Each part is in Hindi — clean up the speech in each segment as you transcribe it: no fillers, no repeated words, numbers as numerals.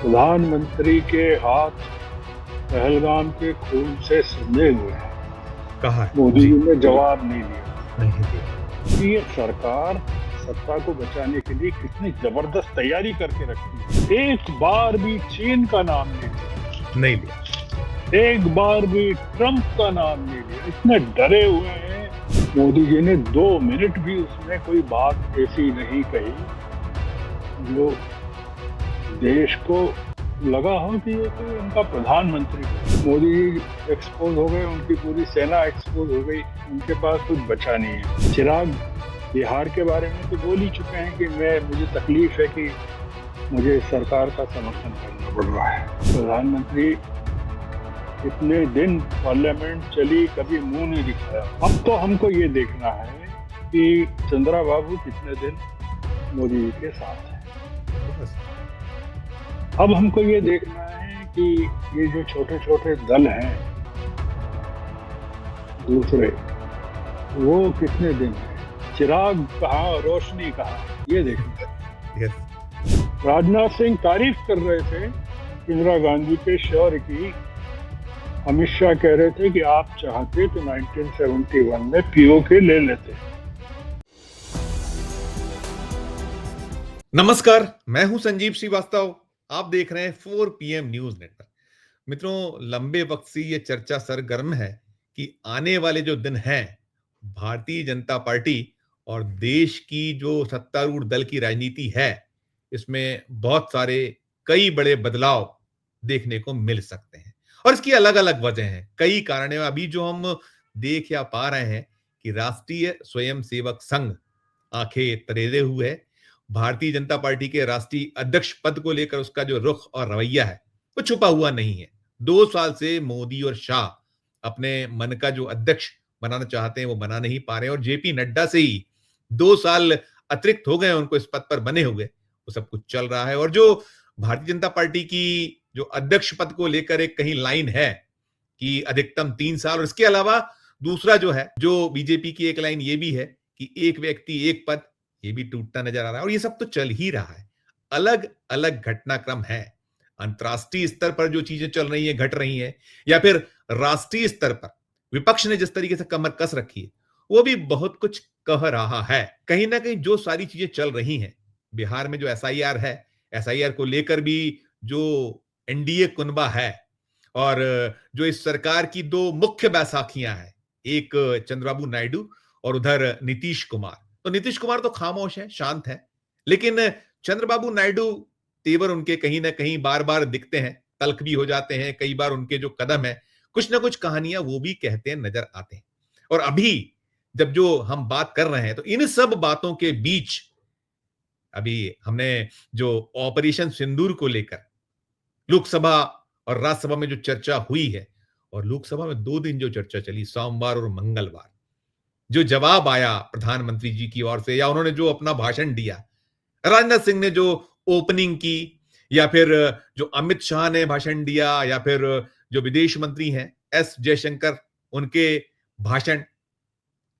प्रधानमंत्री के हाथ पहलगाम के खून से सने हुए हैं। कहा है मोदी जी। जी ने जवाब नहीं दिया नहीं दिया। कि ये सरकार सत्ता को बचाने के लिए कितनी जबरदस्त तैयारी करके रखी है। एक बार भी चीन का नाम नहीं लिया, नहीं लिया। एक बार भी ट्रंप का नाम नहीं लिया। इतने डरे हुए हैं। मोदी जी ने 2 मिनट भी उसमें कोई बात ऐसी नहीं कही जो देश को लगा हो कि ये कोई उनका प्रधानमंत्री है। मोदी जी एक्सपोज हो गए, उनकी पूरी सेना एक्सपोज हो गई, उनके पास कुछ बचा नहीं है। चिराग बिहार के बारे में तो बोल ही चुके हैं कि मुझे तकलीफ है कि मुझे सरकार का समर्थन करना पड़ रहा है। प्रधानमंत्री इतने दिन पार्लियामेंट चली, कभी मुंह नहीं दिखाया। अब तो हमको ये देखना है कि चंद्रा बाबू कितने दिन मोदी जी के साथ है। बस। अब हमको ये देखना है कि ये जो छोटे छोटे दल हैं दूसरे, वो कितने दिन हैं। चिराग कहाँ, रोशनी कहाँ, ये देखना है। यस। राजनाथ सिंह तारीफ कर रहे थे इंदिरा गांधी के शौर्य की। अमित शाह कह रहे थे कि आप चाहते तो 1971 में पीओके ले लेते। नमस्कार, मैं हूं संजीव श्रीवास्तव। आप देख रहे हैं 4 PM न्यूज नेटवर्क। मित्रों, लंबे वक्त से ये चर्चा सरगर्म है कि आने वाले जो दिन हैं, भारतीय जनता पार्टी और देश की जो सत्तारूढ़ दल की राजनीति है, इसमें बहुत सारे कई बड़े बदलाव देखने को मिल सकते हैं। और इसकी अलग अलग वजह हैं, कई कारण हैं। अभी जो हम देख या पा रहे हैं कि राष्ट्रीय स्वयंसेवक संघ आंखें तरेरे हुए है। भारतीय जनता पार्टी के राष्ट्रीय अध्यक्ष पद को लेकर उसका जो रुख और रवैया है वो छुपा हुआ नहीं है। 2 साल से मोदी और शाह अपने मन का जो अध्यक्ष बनाना चाहते हैं वो बना नहीं पा रहे हैं, और जेपी नड्डा से ही 2 साल अतिरिक्त हो गए उनको इस पद पर बने हुए। वो सब कुछ चल रहा है, और जो भारतीय जनता पार्टी की जो अध्यक्ष पद को लेकर एक कहीं लाइन है कि अधिकतम 3 साल, और इसके अलावा दूसरा जो है, जो बीजेपी की एक लाइन ये भी है कि एक व्यक्ति एक पद, ये भी टूटता नजर आ रहा है। और ये सब तो चल ही रहा है। अलग अलग घटनाक्रम है। अंतरराष्ट्रीय स्तर पर जो चीजें चल रही हैं, घट रही हैं, या फिर राष्ट्रीय स्तर पर विपक्ष ने जिस तरीके से कमर कस रखी है, वो भी बहुत कुछ कह रहा है। कहीं ना कहीं जो सारी चीजें चल रही हैं, बिहार में जो एसआईआर है, एसआईआर को लेकर भी जो एनडीए कुनबा है, और जो इस सरकार की 2 मुख्य बैसाखियां हैं, एक चंद्रबाबू नायडू और उधर नीतीश कुमार। तो नीतीश कुमार तो खामोश है, शांत है, लेकिन चंद्रबाबू नायडू तेवर उनके कहीं ना कहीं बार बार दिखते हैं, तल्ख भी हो जाते हैं। कई बार उनके जो कदम है, कुछ ना कुछ कहानियां वो भी कहते हैं, नजर आते हैं। और अभी जब जो हम बात कर रहे हैं, तो इन सब बातों के बीच अभी हमने जो ऑपरेशन सिंदूर को लेकर लोकसभा और राज्यसभा में जो चर्चा हुई है, और लोकसभा में 2 दिन जो चर्चा चली, सोमवार और मंगलवार, जो जवाब आया प्रधानमंत्री जी की ओर से, या उन्होंने जो अपना भाषण दिया, राजनाथ सिंह ने जो ओपनिंग की, या फिर जो अमित शाह ने भाषण दिया, या फिर जो विदेश मंत्री हैं एस जयशंकर, उनके भाषण,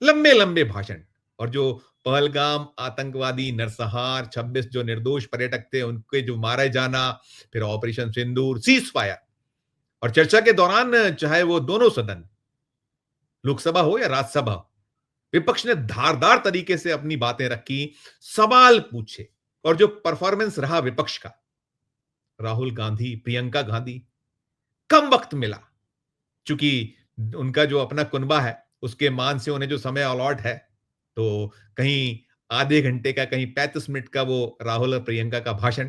लंबे लंबे भाषण। और जो पहलगाम आतंकवादी नरसंहार, 26 जो निर्दोष पर्यटक थे उनके जो मारे जाना, फिर ऑपरेशन सिंदूर, सीज फायर। और चर्चा के दौरान चाहे वो दोनों सदन, लोकसभा हो या राज्यसभा, विपक्ष ने धारदार तरीके से अपनी बातें रखी, सवाल पूछे। और जो परफॉर्मेंस रहा विपक्ष का, राहुल गांधी, प्रियंका गांधी, कम वक्त मिला, चूंकि उनका जो अपना कुनबा है उसके मान से उन्हें जो समय अलॉट है, तो कहीं आधे घंटे का, कहीं 35 मिनट का वो राहुल और प्रियंका का भाषण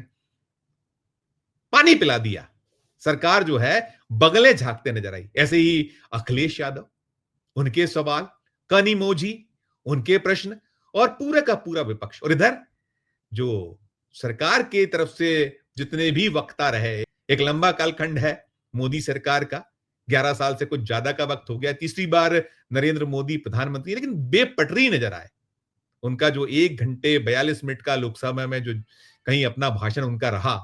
पानी पिला दिया। सरकार जो है बगले झांकते नजर आई। ऐसे ही अखिलेश यादव, उनके सवाल, कनिमोझी, उनके प्रश्न, और पूरे का पूरा विपक्ष। और इधर जो सरकार के तरफ से जितने भी वक्ता रहे, एक लंबा कालखंड है मोदी सरकार का, 11 साल से कुछ ज्यादा का वक्त हो गया, तीसरी बार नरेंद्र मोदी प्रधानमंत्री, लेकिन बेपटरी नजर आए। उनका जो 1 घंटे 42 मिनट का लोकसभा में जो कहीं अपना भाषण उनका रहा,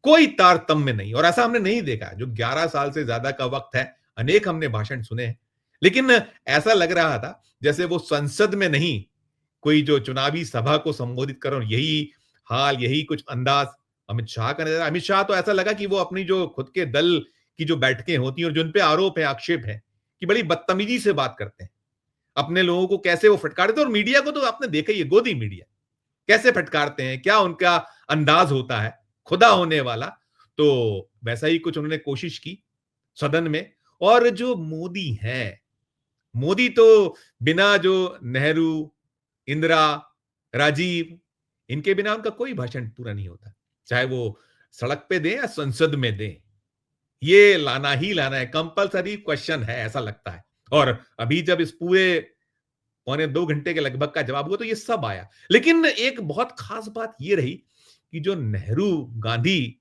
कोई तारतम्य नहीं। और ऐसा हमने नहीं देखा, जो 11 साल से ज्यादा का वक्त है, अनेक हमने भाषण सुने हैं, लेकिन ऐसा लग रहा था जैसे वो संसद में नहीं, कोई जो चुनावी सभा को संबोधित कर, यही हाल, यही कुछ अंदाज अमित शाह का नजर, अमित शाह तो ऐसा लगा कि वो अपनी जो खुद के दल की जो बैठकें होती हैं और जिन पे आरोप है, आक्षेप है कि बड़ी बदतमीजी से बात करते हैं, अपने लोगों को कैसे वो फटकारते हैं, और मीडिया को तो आपने देखा ही है, गोदी मीडिया कैसे फटकारते हैं, क्या उनका अंदाज होता है खुदा होने वाला। तो वैसा ही कुछ उन्होंने कोशिश की सदन में। और जो मोदी है, मोदी तो बिना जो नेहरू, इंदिरा, राजीव, इनके बिना उनका कोई भाषण पूरा नहीं होता, चाहे वो सड़क पे दें या संसद में दें, ये लाना ही लाना है, कंपलसरी क्वेश्चन है ऐसा लगता है। और अभी जब इस पूरे पौने 2 घंटे के लगभग का जवाब हुआ तो ये सब आया। लेकिन एक बहुत खास बात ये रही कि जो नेहरू गांधी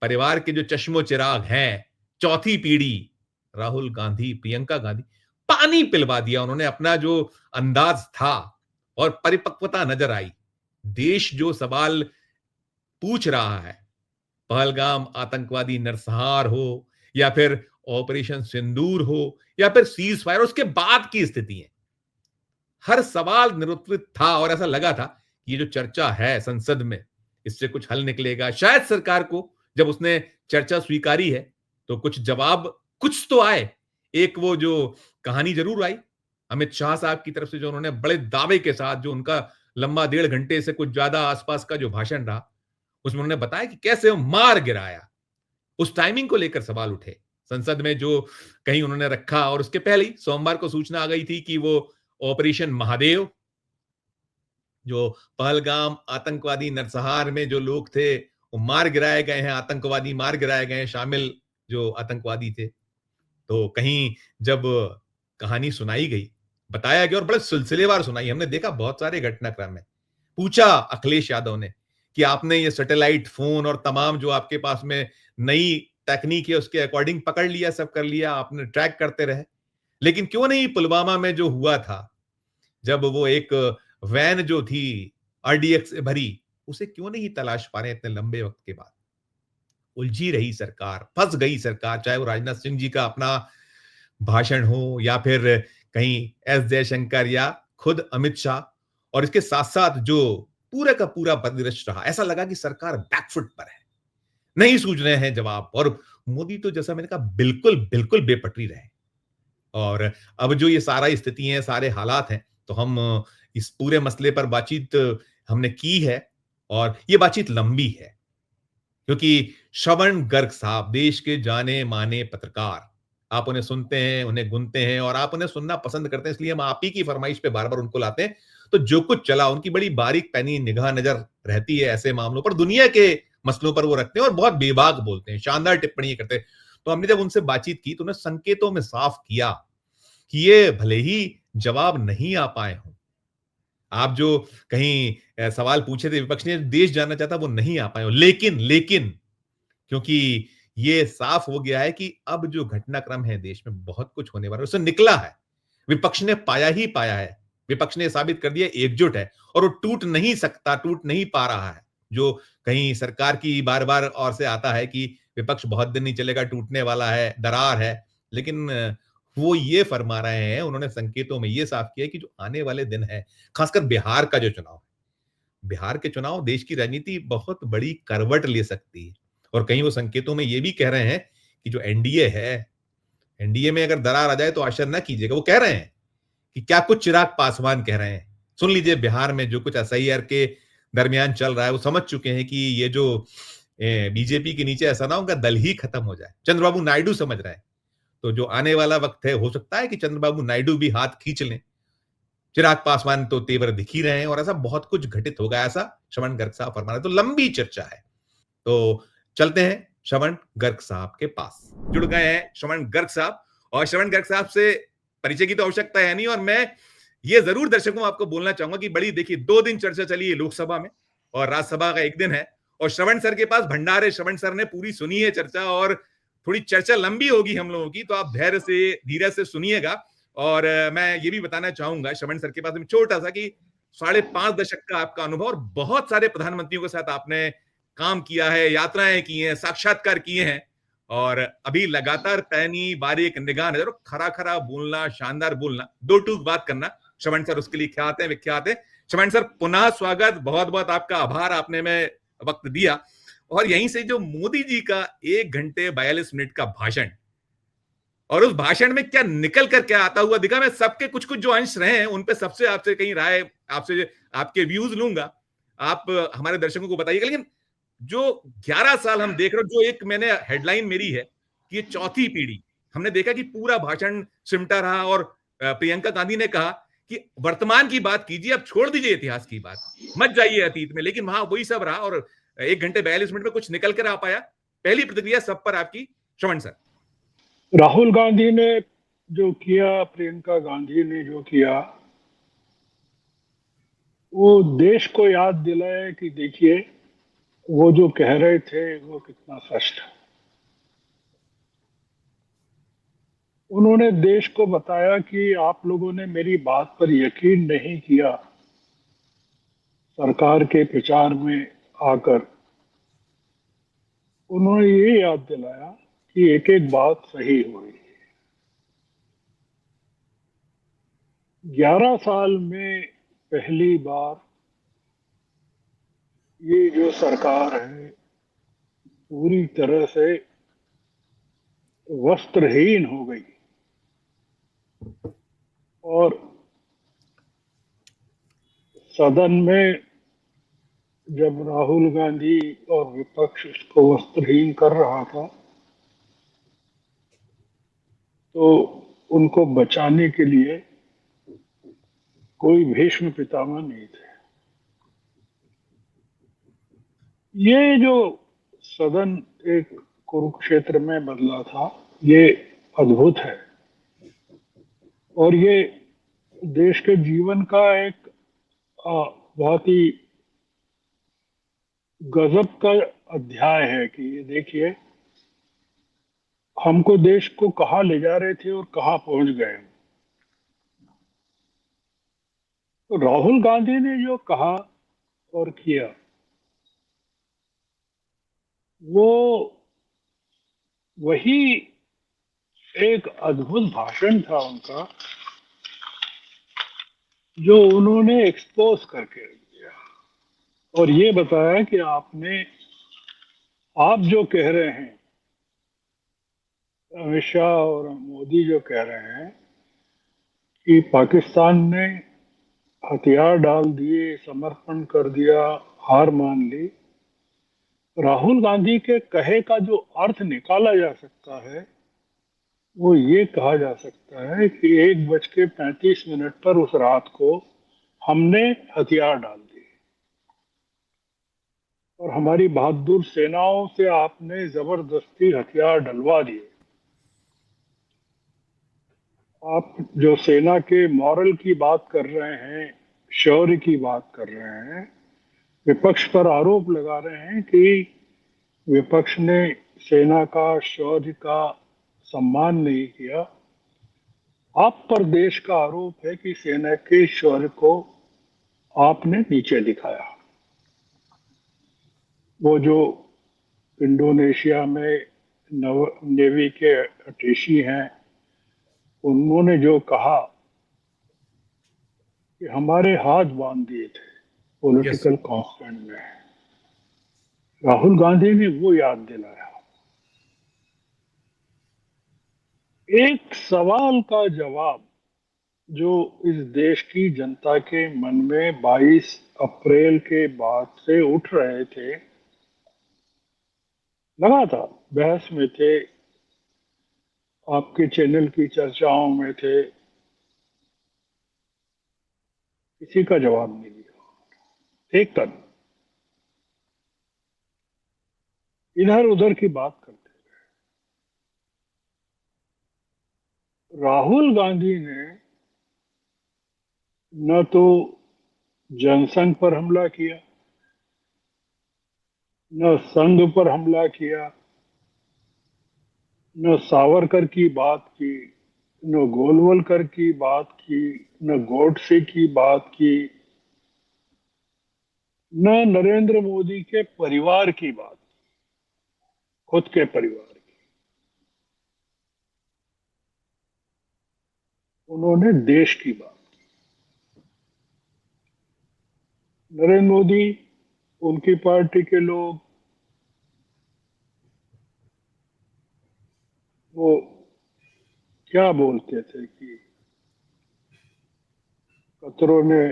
परिवार के जो चश्मो चिराग हैं, चौथी पीढ़ी, राहुल गांधी, प्रियंका गांधी, पानी पिलवा दिया उन्होंने। अपना जो अंदाज था और परिपक्वता नजर आई, देश जो सवाल पूछ रहा है, पहलगाम आतंकवादी नरसंहार हो या फिर ऑपरेशन सिंदूर हो या फिर सीज फायर, उसके बाद की स्थिति, हर सवाल निरुत्तरित था। और ऐसा लगा था कि ये जो चर्चा है संसद में, इससे कुछ हल निकलेगा। शायद सरकार को जब उसने चर्चा स्वीकारी है तो कुछ जवाब कुछ तो आए। एक वो जो कहानी जरूर आई अमित शाह साहब की तरफ से, जो उन्होंने बड़े दावे के साथ, जो उनका लंबा 1.5 घंटे से कुछ ज्यादा आसपास का जो भाषण रहा, उसमें उन्होंने बताया कि कैसे वो मार गिराया। उस टाइमिंग को लेकर सवाल उठे संसद में, जो कहीं उन्होंने रखा। और उसके पहले ही सोमवार को सूचना आ गई थी कि वो ऑपरेशन महादेव, जो पहलगाम आतंकवादी नरसंहार में जो लोग थे वो मार गिराए गए हैं, आतंकवादी मार गिराए गए हैं, शामिल जो आतंकवादी थे। तो कहीं जब कहानी सुनाई गई, बताया गया, और बड़े सिलसिलेवार सुनाई, हमने देखा बहुत सारे घटनाक्रम में। पूछा अखिलेश यादव ने कि आपने ये सैटेलाइट फोन और तमाम जो आपके पास में नई टेक्निक है उसके अकॉर्डिंग पकड़ लिया, सब कर लिया, आपने ट्रैक करते रहे, लेकिन क्यों नहीं पुलवामा में जो हुआ था, जब वो एक वैन जो थी आरडीएक्स से भरी, उसे क्यों नहीं तलाश पा रहे इतने लंबे वक्त के बाद। उलझी रही सरकार, फंस गई सरकार, चाहे वो राजनाथ सिंह जी का अपना भाषण हो या फिर कहीं एस जयशंकर या खुद अमित शाह। और इसके साथ साथ जो पूरे का पूरा परिदृश्य रहा, ऐसा लगा कि सरकार बैकफुट पर है, नहीं सूझ रहे हैं जवाब। और मोदी तो जैसा मैंने कहा बिल्कुल बिल्कुल बेपटरी रहे। और अब जो ये सारा स्थिति है, सारे हालात हैं, तो हम इस पूरे मसले पर बातचीत हमने की है, और ये बातचीत लंबी है क्योंकि श्रवण गर्ग साहब देश के जाने माने पत्रकार, आप उन्हें सुनते हैं, उन्हें गुनते हैं और आप उन्हें सुनना पसंद करते हैं, इसलिए हम आप ही की फरमाइश पे बार बार उनको लाते हैं। तो जो कुछ चला, उनकी बड़ी बारीक पैनी निगाह नजर रहती है ऐसे मामलों पर, दुनिया के मसलों पर वो रखते हैं और बहुत बेबाक बोलते हैं, शानदार टिप्पणी करते हैं। तो हमने जब उनसे बातचीत की तो उन्हें संकेतों में साफ किया कि ये भले ही जवाब नहीं आ पाए हों, आप जो कहीं सवाल पूछे थे, विपक्ष ने देश जानना चाहता, वो नहीं आ पाए हो, लेकिन लेकिन क्योंकि ये साफ हो गया है कि अब जो घटनाक्रम है देश में, बहुत कुछ होने वाला है, उससे निकला है, विपक्ष ने पाया ही पाया है, विपक्ष ने साबित कर दिया एकजुट है और वो टूट नहीं सकता, टूट नहीं पा रहा है। जो कहीं सरकार की बार बार और से आता है कि विपक्ष बहुत दिन नहीं चलेगा, टूटने वाला है, दरार है, लेकिन वो ये फरमा रहे हैं, उन्होंने संकेतों में ये साफ किया कि जो आने वाले दिन है, खासकर बिहार का जो चुनाव, बिहार के चुनाव देश की राजनीति बहुत बड़ी करवट ले सकती है। और कहीं वो संकेतों में ये भी कह रहे हैं कि जो एनडीए है, एनडीए में अगर दरार आ जाए तो आश्चर्य ना कीजिएगा। वो कह रहे हैं कि क्या कुछ चिराग पासवान कह रहे हैं, सुन लीजिए, बिहार में जो कुछ एसआईआर के दरमियान चल रहा है, वो समझ चुके हैं कि ये जो बीजेपी के नीचे ऐसा ना उनका दल ही खत्म हो जाए, चंद्रबाबू नायडू समझ रहे हैं। तो जो आने वाला वक्त है, हो सकता है कि चंद्रबाबू नायडू भी हाथ खींच लें। चिराग पासवान तो तेवर दिख ही रहे हैं और ऐसा बहुत कुछ घटित होगा, ऐसा श्रवण गर्ग साहब फरमा रहे। तो लंबी चर्चा है, तो चलते हैं श्रवण गर्ग साहब के पास। जुड़ गए हैं श्रवण गर्ग साहब, और श्रवण गर्ग साहब से परिचय की तो आवश्यकता है नहीं, और मैं ये जरूर दर्शकों आपको बोलना चाहूंगा कि बड़ी, देखिए 2 दिन चर्चा चली है लोकसभा में और राज्यसभा का 1 दिन है, और श्रवण सर के पास भंडार है, श्रवण सर ने पूरी सुनी है चर्चा, और थोड़ी चर्चा लंबी होगी हम लोगों की, तो आप धैर्य से, धीरज से सुनिएगा। और मैं ये भी बताना चाहूंगा श्रवण सर के पास में छोटा सा कि 5.5 दशक का आपका अनुभव, और बहुत सारे प्रधानमंत्रियों के साथ आपने काम किया है, यात्राएं की हैं, साक्षात्कार किए हैं, और अभी लगातार पैनी बारीक निगाह नजर, खरा खरा बोलना, शानदार बोलना, 2 टूक बात करना, श्रवण सर उसके लिए ख्यात है, विख्यात है। श्रवण सर पुनः स्वागत, बहुत बहुत आपका आभार, आपने में वक्त दिया। और यहीं से जो मोदी जी का 1 घंटे 42 मिनट का भाषण, और उस भाषण में क्या निकल कर क्या आता हुआ दिखा, मैं सबके कुछ कुछ जो अंश रहे हैं उन पे सबसे आपसे कहीं राय, आपसे आपके व्यूज लूंगा, आप हमारे दर्शकों को बताइएगा। लेकिन जो 11 साल हम देख रहे हो, जो एक मैंने हेडलाइन मेरी है कि ये चौथी पीढ़ी, हमने देखा कि पूरा भाषण सिमटा रहा, और प्रियंका गांधी ने कहा कि वर्तमान की बात कीजिए, अब छोड़ दीजिए इतिहास की बात, मत जाइए अतीत में, लेकिन वहां वही सब रहा, और 1 घंटे 42 मिनट में कुछ निकल कर आ पाया। पहली प्रतिक्रिया सब पर आपकी, श्रवण सर। राहुल गांधी ने जो किया, प्रियंका गांधी ने जो किया, वो देश को याद दिलाया कि देखिए वो जो कह रहे थे वो कितना सच था। उन्होंने देश को बताया कि आप लोगों ने मेरी बात पर यकीन नहीं किया, सरकार के प्रचार में आकर उन्होंने ये याद दिलाया कि एक एक बात सही हुई। 11 साल में पहली बार ये जो सरकार है पूरी तरह से वस्त्रहीन हो गई, और सदन में जब राहुल गांधी और विपक्ष उसको वस्त्रहीन कर रहा था तो उनको बचाने के लिए कोई भीष्म पितामह नहीं थे। ये जो सदन एक कुरुक्षेत्र में बदला था, ये अद्भुत है, और ये देश के जीवन का एक बहुत ही गजब का अध्याय है कि ये देखिए हमको देश को कहाँ ले जा रहे थे और कहाँ पहुंच गए। तो राहुल गांधी ने जो कहा और किया वो वही एक अद्भुत भाषण था उनका, जो उन्होंने एक्सपोज करके दिया और ये बताया कि आप जो कह रहे हैं, अमित शाह और मोदी जो कह रहे हैं कि पाकिस्तान ने हथियार डाल दिए, समर्पण कर दिया, हार मान ली, राहुल गांधी के कहे का जो अर्थ निकाला जा सकता है वो ये कहा जा सकता है कि 1:35 पर उस रात को हमने हथियार डाल दिए और हमारी बहादुर सेनाओं से आपने जबरदस्ती हथियार डलवा दिए। आप जो सेना के मॉरल की बात कर रहे हैं, शौर्य की बात कर रहे हैं, विपक्ष पर आरोप लगा रहे हैं कि विपक्ष ने सेना का शौर्य का सम्मान नहीं किया। आप पर देश का आरोप है कि सेना के शौर्य को आपने नीचे दिखाया। वो जो इंडोनेशिया में नेवी के अटैची हैं, उन्होंने जो कहा कि हमारे हाथ बांध दिए थे यस। पॉलिटिकल कॉन्स्टेंट में, राहुल गांधी ने वो याद दिलाया। एक सवाल का जवाब जो इस देश की जनता के मन में 22 अप्रैल के बाद से उठ रहे थे, लगातार बहस में थे, आपके चैनल की चर्चाओं में थे, किसी का जवाब नहीं दिया। एक तन इधर उधर की बात करते। राहुल गांधी ने न तो जनसंघ पर हमला किया, न संघ पर हमला किया, न सावरकर की बात की, न गोलवलकर की बात की, न गोडसे की बात की, न नरेंद्र मोदी के परिवार की बात, खुद के परिवार की। उन्होंने देश की बात। नरेंद्र मोदी, उनकी पार्टी के लोग, वो क्या बोलते थे कि कतरों ने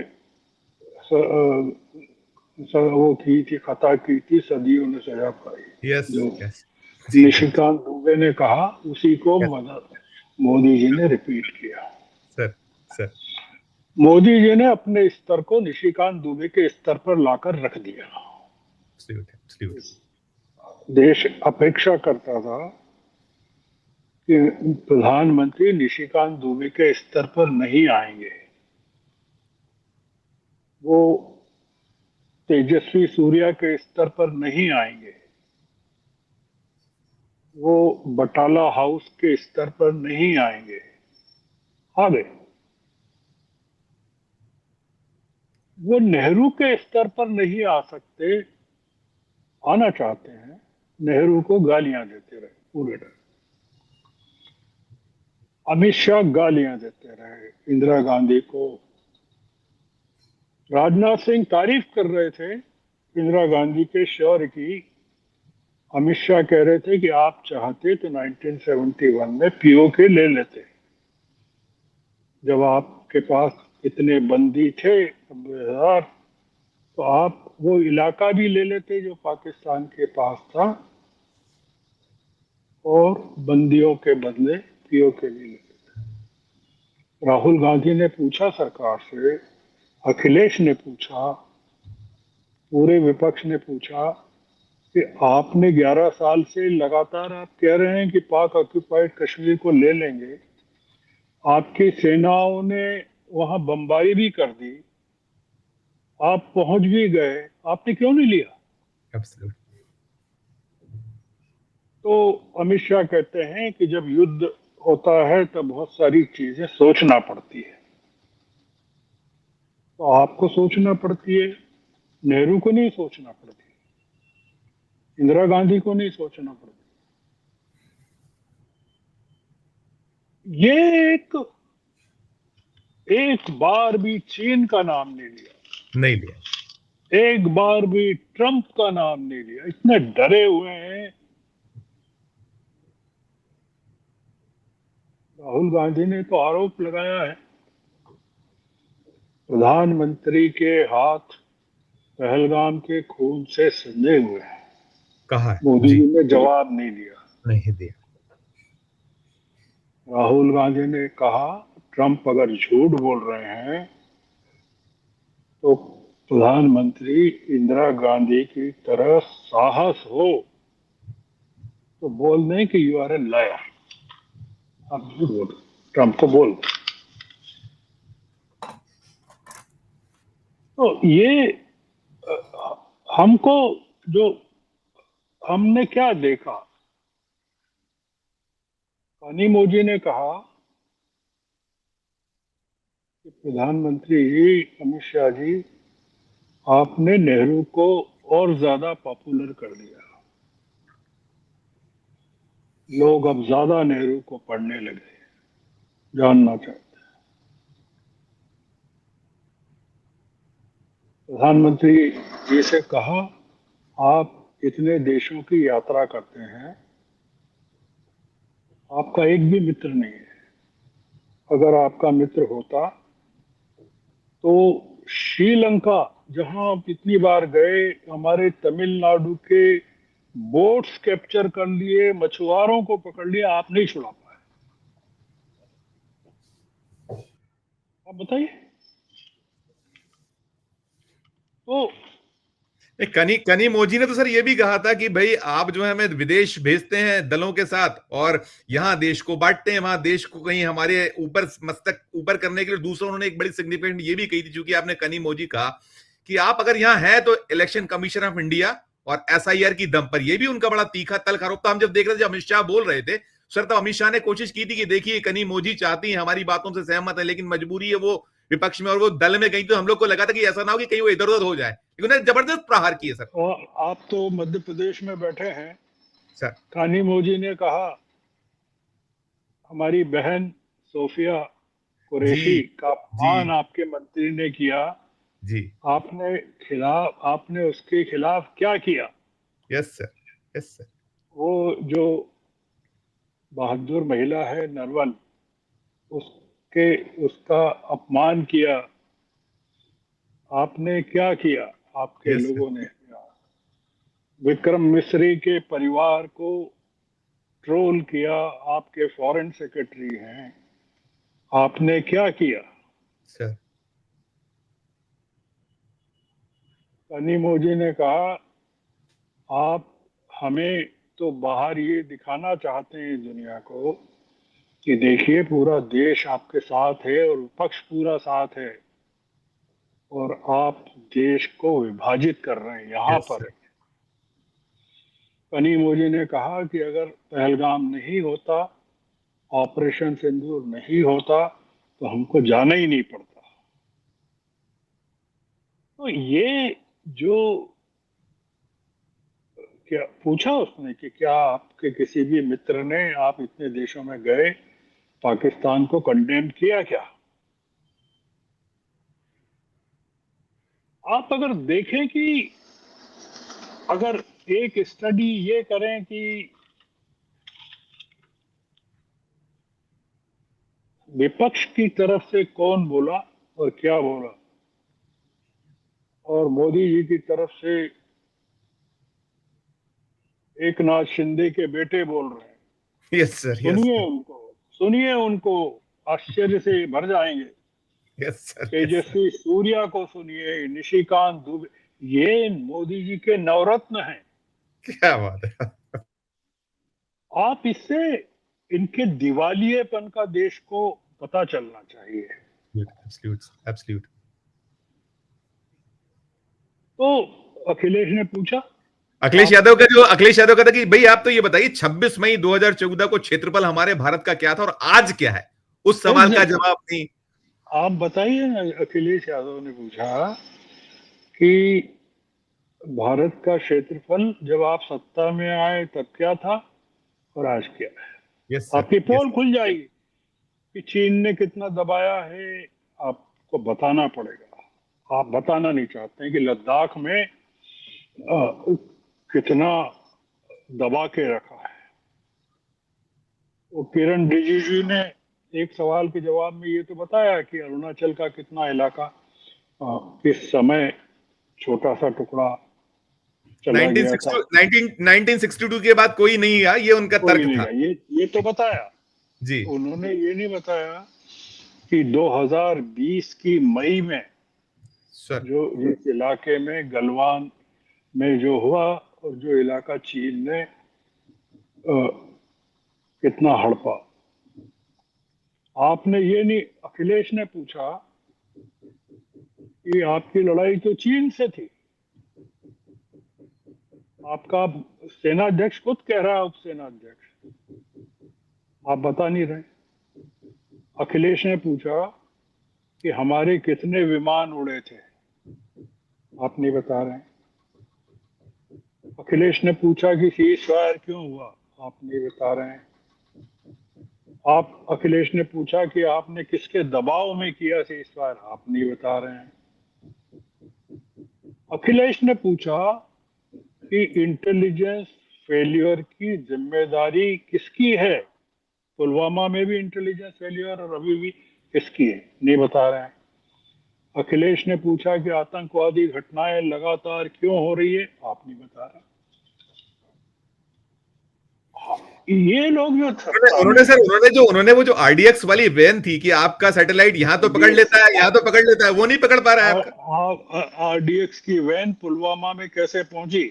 वो की थी, खता की थी, सदियों ने सजा पाई। यस जो यस, जी जी, निशिकांत दुबे ने कहा, उसी को यस मोदी जी ने रिपीट किया। सर, सर, मोदी जी ने अपने स्तर को निशिकांत दुबे के स्तर पर लाकर रख दिया। एब्सोल्युटली, एब्सोल्युटली, देश अपेक्षा करता था कि प्रधानमंत्री निशिकांत दुबे के स्तर पर नहीं आएंगे, वो तेजस्वी सूर्या के स्तर पर नहीं आएंगे, वो बटाला हाउस के स्तर पर नहीं आएंगे। आ गए। वो नेहरू के स्तर पर नहीं आ सकते, आना चाहते हैं, नेहरू को गालियां देते रहे पूरे टाइम। अमित शाह गालियां देते रहे इंदिरा गांधी को। राजनाथ सिंह तारीफ कर रहे थे इंदिरा गांधी के शौर्य की। अमित शाह कह रहे थे कि आप चाहते तो 1971 में पीओके ले लेते, जब आपके पास इतने बंदी थे 90,000, तो आप वो इलाका भी ले लेते जो पाकिस्तान के पास था, और बंदियों के बदले पीओके भी ले लेते। राहुल गांधी ने पूछा सरकार से, अखिलेश ने पूछा, पूरे विपक्ष ने पूछा कि आपने 11 साल से लगातार आप कह रहे हैं कि पाक ऑक्युपाइड कश्मीर को ले लेंगे, आपकी सेनाओं ने वहां बमबारी भी कर दी, आप पहुंच भी गए, आपने क्यों नहीं लिया? एब्सोल्युटली, तो अमित शाह कहते हैं कि जब युद्ध होता है तब बहुत सारी चीजें सोचना पड़ती है। तो आपको सोचना पड़ती है, नेहरू को नहीं सोचना पड़ती, इंदिरा गांधी को नहीं सोचना पड़ती। ये एक बार भी चीन का नाम नहीं लिया, नहीं लिया, एक बार भी ट्रंप का नाम नहीं लिया, इतने डरे हुए हैं। राहुल गांधी ने तो आरोप लगाया है, प्रधानमंत्री के हाथ पहलगाम के खून से सने हुए हैं। कहा है मोदी जी, जी ने जवाब नहीं दिया। नहीं दिया, राहुल गांधी ने कहा, ट्रंप अगर झूठ बोल रहे हैं तो प्रधानमंत्री इंदिरा गांधी की तरह साहस हो तो बोल दें कि यू आर ए लायर, आप झूठ बोल रहे हैं। ट्रंप को बोल दें। तो ये हमको जो हमने क्या देखा, कानी मोजी ने कहा कि प्रधानमंत्री जी, अमित शाह जी, आपने नेहरू को और ज्यादा पॉपुलर कर दिया, लोग अब ज्यादा नेहरू को पढ़ने लगे, जानना चाहते हैं। प्रधानमंत्री जी से कहा, आप इतने देशों की यात्रा करते हैं, आपका एक भी मित्र नहीं है। अगर आपका मित्र होता तो श्रीलंका, जहां आप इतनी बार गए, हमारे तमिलनाडु के बोट्स कैप्चर कर लिए, मछुआरों को पकड़ लिया, आप नहीं छुड़ा पाए। आप बताइए। तो कनी कनी मोजी ने तो सर ये भी कहा था कि भाई आप जो है हमें विदेश भेजते हैं दलों के साथ, और यहाँ देश को बांटते हैं, वहां देश को कहीं हमारे ऊपर मस्तक ऊपर करने के लिए। दूसरा उन्होंने एक बड़ी सिग्निफिकेंट ये भी कही थी, चूंकि आपने कनी मोजी कहा कि आप अगर यहाँ हैं तो इलेक्शन कमीशन ऑफ इंडिया और एसआईआर की दम पर, यह भी उनका बड़ा तीखा तल्ख आरोप था। हम जब देख रहे थे, जब अमित शाह बोल रहे थे सर, तब अमित शाह ने कोशिश की थी कि देखिए कनी मोजी चाहती है, हमारी बातों से सहमत है, लेकिन मजबूरी है वो विपक्ष में और वो दल में गई, तो हम लोग को लगा था कि ऐसा ना हो कि कहीं वो इधर उधर हो जाए। उन्हें जबरदस्त प्रहार किए सर। और आप तो मध्य प्रदेश में बैठे हैं। सर कानी मोजी ने कहा, हमारी बहन सोफिया कुरैशी जी, का जी, अपमान आपके मंत्री ने किया, जी, आपने उसके खिलाफ क्या किया? यस सर, यस सर, वो जो बहादुर महिला है नरवल, उसके उसका अपमान किया। आपने क्या किया, आपके यस सर। लोगों ने? विक्रम मिश्री के परिवार को ट्रोल किया, आपके फॉरेन सेक्रेटरी हैं। आपने क्या किया? सर कनिमोझी ने कहा, आप हमें तो बाहर ये दिखाना चाहते हैं दुनिया को कि देखिए पूरा देश आपके साथ है और विपक्ष पूरा साथ है, और आप देश को विभाजित कर रहे हैं यहां यस पर। सर। कनिमोझी ने कहा कि अगर पहलगाम नहीं होता, ऑपरेशन सिंदूर नहीं होता, तो हमको जाना ही नहीं पड़ता। तो ये जो, क्या पूछा उसने कि क्या आपके किसी भी मित्र ने, आप इतने देशों में गए, पाकिस्तान को कंडेम किया क्या? आप अगर देखें कि अगर एक स्टडी ये करें कि विपक्ष की तरफ से कौन बोला और क्या बोला, और मोदी जी की तरफ से एक नाथ शिंदे के बेटे बोल रहे हैं, यस सर। यस सुनिए उनको, सुनिए उनको, आश्चर्य से भर जाएंगे। Yes sir. Yes sir. Tejasvi Surya को सुनिए, निशिकांत दुबे, ये मोदी जी के नवरत्न हैं। क्या बात है। आप इससे इनके दिवालियेपन का देश को पता चलना चाहिए। Absolute absolute. तो अखिलेश ने पूछा, अखिलेश आप यादव का जो अखिलेश यादव का था कि भाई आप तो ये बताइए 26 मई 2014 को क्षेत्रफल हमारे भारत का क्या था और आज क्या है, उस सवाल का एग्जैक्टली, जवाब नहीं। आप बताइए ना। अखिलेश यादव ने पूछा कि भारत का क्षेत्रफल जब आप सत्ता में आए तब क्या था और आज क्या है। Yes sir. आपकी यस। पोल खुल जाएगी कि चीन ने कितना दबाया है, आपको बताना पड़ेगा। आप बताना नहीं चाहते हैं कि लद्दाख में कितना दबा के रखा है। वो किरण रिजिजू ने एक सवाल के जवाब में ये तो बताया कि अरुणाचल का कितना इलाका किस समय छोटा सा टुकड़ा चला गया था। 1962 के बाद कोई नहीं गया, ये उनका कोई तर्क नहीं था। है, ये तो बताया। जी उन्होंने ये नहीं बताया कि 2020 की मई में सर। जो इस इलाके में गलवान में जो हुआ, और जो इलाका चीन ने कितना हड़पा, आपने ये नहीं, अखिलेश ने पूछा कि आपकी लड़ाई तो चीन से थी। आपका सेनाध्यक्ष खुद कह रहा है, उपसेनाध्यक्ष, आप बता नहीं रहे। अखिलेश ने पूछा कि हमारे कितने विमान उड़े थे, आप नहीं बता रहे। अखिलेश ने पूछा कि सीज फायर क्यों हुआ, आप नहीं बता रहे हैं। आप अखिलेश ने पूछा कि आपने किसके दबाव में किया सीज फायर, आप नहीं बता रहे हैं। अखिलेश ने पूछा कि इंटेलिजेंस फेलियर की जिम्मेदारी किसकी है, पुलवामा में भी इंटेलिजेंस फेलियर और अभी भी किसकी है, नहीं बता रहे हैं। अखिलेश ने पूछा कि आतंकवादी घटनाएं लगातार क्यों हो रही है, आप नहीं बता रहे। ये लोग जो सत्ता में उन्होंने सर उन्होंने वो जो आरडीएक्स वाली वैन थी कि आपका सैटेलाइट यहां तो पकड़ आरडीएक्स, लेता है, यहां तो पकड़ लेता है, वो नहीं पकड़ पा रहा है आपका। आरडीएक्स की वैन पुलवामा में कैसे पहुंची?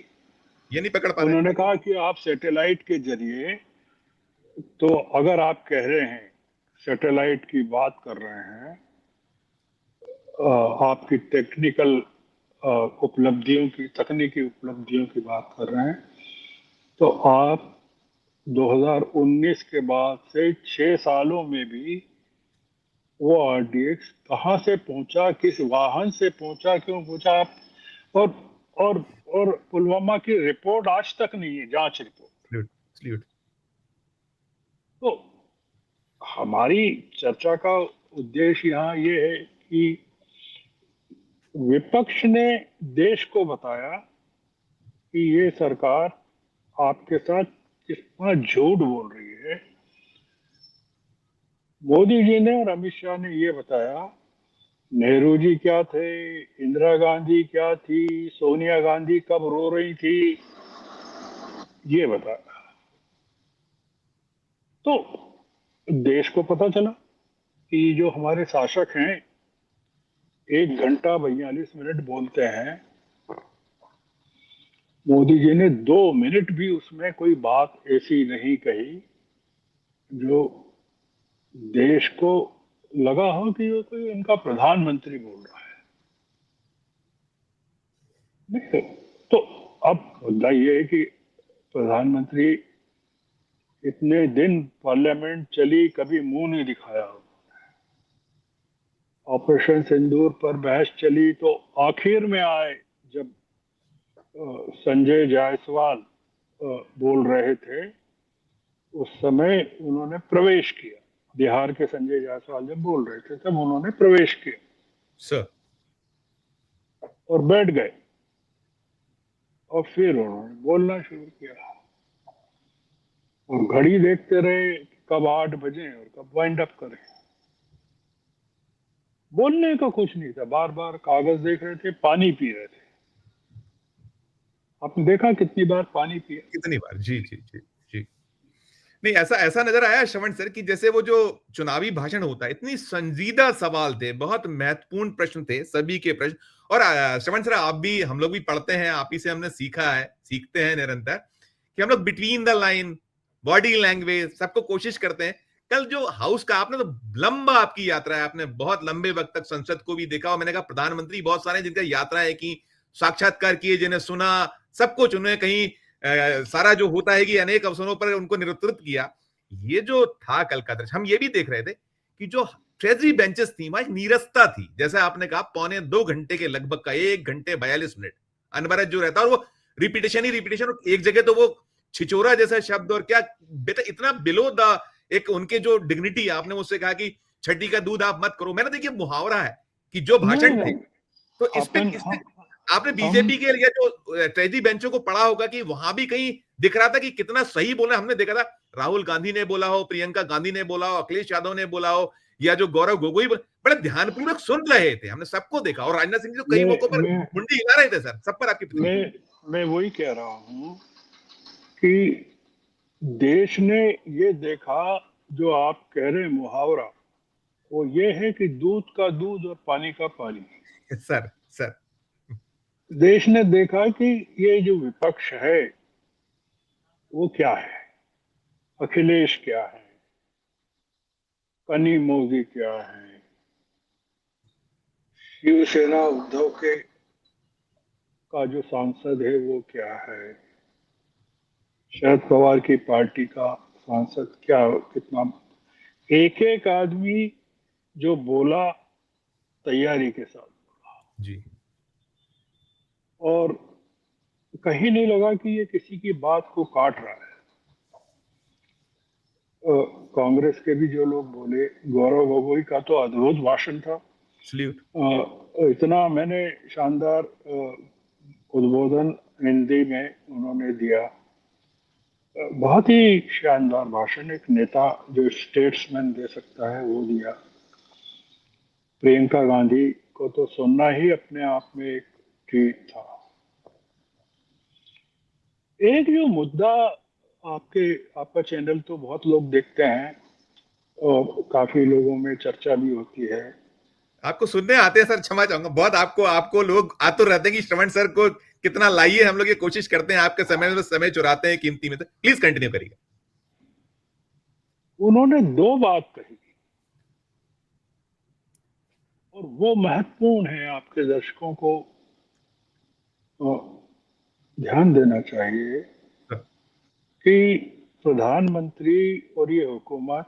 ये नहीं पकड़ पा रहे। उन्होंने कहा कि आप सैटेलाइट के जरिए, तो अगर आप कह रहे हैं, सैटेलाइट की बात कर रहे हैं, आपकी टेक्निकल उपलब्धियों की, तकनीकी उपलब्धियों की बात कर रहे हैं, तो आप 2019 के बाद से 6 सालों में भी वो आरडीएक्स कहाँ से पहुंचा, किस वाहन से पहुंचा, क्यों पहुंचा आप, और और और पुलवामा की रिपोर्ट आज तक नहीं है, जांच रिपोर्ट। Salute salute. तो हमारी चर्चा का उद्देश्य यहाँ ये है कि विपक्ष ने देश को बताया कि ये सरकार आपके साथ कितना झूठ बोल रही है, मोदी जी ने और अमित शाह ने ये बताया, नेहरू जी क्या थे, इंदिरा गांधी क्या थी, सोनिया गांधी कब रो रही थी, ये बताया। तो देश को पता चला कि जो हमारे शासक हैं 1 घंटा 42 मिनट बोलते हैं, मोदी जी ने 2 मिनट भी उसमें कोई बात ऐसी नहीं कही जो देश को लगा हो कि ये कोई इनका प्रधानमंत्री बोल रहा है। नहीं तो अब मुद्दा ये है कि प्रधानमंत्री इतने दिन पार्लियामेंट चली, कभी मुंह नहीं दिखाया। ऑपरेशन सिंदूर पर बहस चली तो आखिर में आए जब संजय जायसवाल बोल रहे थे, उस समय उन्होंने प्रवेश किया। बिहार के संजय जायसवाल जब बोल रहे थे तब उन्होंने प्रवेश किया सर। और बैठ गए, और फिर उन्होंने बोलना शुरू किया और घड़ी देखते रहे कि कब 8 बजे और कब वाइंड अप करें। बोलने का कुछ नहीं था, बार बार कागज देख रहे थे, पानी पी रहे थे। आपने देखा कितनी बार पानी पिया? कितनी बार? जी जी जी जी। नहीं, ऐसा ऐसा नजर आया श्रवण सर कि जैसे वो जो चुनावी भाषण होता है, इतनी संजीदा सवाल थे, बहुत महत्वपूर्ण प्रश्न थे, सभी के प्रश्न। और श्रवण सर, आप भी, हम लोग भी पढ़ते हैं, आप ही से हमने सीखा है, सीखते हैं निरंतर, कि हम लोग between the line, body language, सबको कोशिश करते हैं। कल जो हाउस का आपने तो लंबा, आपकी यात्रा है, आपने बहुत लंबे वक्त तक संसद को भी देखा, और मैंने कहा प्रधानमंत्री बहुत सारे जिनका यात्राएं की, साक्षात्कार किए, जिन्हें सुना, सब कुछ उन्होंने कहीं सारा जो होता है कि अनेक अवसरों पर उनको नेतृत्व किया। ये जो था कल का दृश्य, हम ये भी देख रहे थे कि जो ट्रेजरी बेंचेस थी, वहां एक नीरसता थी, जैसे आपने कहा, 1.25 घंटे के लगभग का, 1 घंटे 42 मिनट अनवरत जो रहता, और वो रिपीटेशन ही रिपीटेशन, एक जगह तो वो छिचोरा जैसा शब्द, और क्या बेटा इतना बिलो द, एक उनके जो डिग्निटी, आपने मुझसे कहा कि छठी का दूध आप मत करो, मैंने देखिए मुहावरा है कि जो नहीं भाषण थे, नहीं, तो अपन इस पे आपने हम बीजेपी के लिए जो ट्रेजरी बेंचों को पढ़ा होगा कि वहां भी कहीं दिख रहा था कि कितना सही बोला। हमने देखा था राहुल गांधी ने बोला हो, प्रियंका गांधी ने बोला हो, अखिलेश यादव ने बोला हो, या जो गौरव गोगोई बड़े ध्यानपूर्वक सुन रहे थे, हमने सबको देखा। और राजनाथ सिंह जी तो कई मैं मौकों पर मैं मुंडी हिला रहे थे सर, सब पर आपकी प्रतिक्रिया। मैं वही कह रहा हूं कि देश ने ये देखा, जो आप कह रहे हैं मुहावरा, वो ये है कि दूध का दूध और पानी का पानी। Sir sir. देश ने देखा कि ये जो विपक्ष है वो क्या है, अखिलेश क्या है, कनी मोदी क्या है, शिवसेना उद्धव के का जो सांसद है वो क्या है, शरद पवार की पार्टी का सांसद क्या, कितना, एक एक आदमी जो बोला तैयारी के साथ, जी और कहीं नहीं लगा कि ये किसी की बात को काट रहा है। कांग्रेस के भी जो लोग बोले, गौरव गोगोई का तो अद्भुत भाषण था। सल्यूट। इतना मैंने शानदार उद्बोधन हिंदी में उन्होंने दिया, बहुत ही शानदार भाषण, एक नेता जो स्टेट्समैन दे सकता है वो दिया। प्रियंका गांधी को तो सुनना ही अपने आप में एक ट्रीट था। एक जो मुद्दा, आपका चैनल तो बहुत लोग देखते हैं और काफी लोगों में चर्चा भी होती है। आपको सुनने आते हैं सर, क्षमा चाहूंगा बहुत, आपको आपको लोग आतुर रहते हैं कि श्रवण सर को कितना लाइए, हम लोग ये कोशिश करते हैं, आपके समय में समय चुराते हैं कीमती में, तो प्लीज कंटिन्यू करिए। उन्होंने दो बात कही और वो महत्वपूर्ण है, आपके दर्शकों को ध्यान देना चाहिए कि प्रधानमंत्री और ये हुकूमत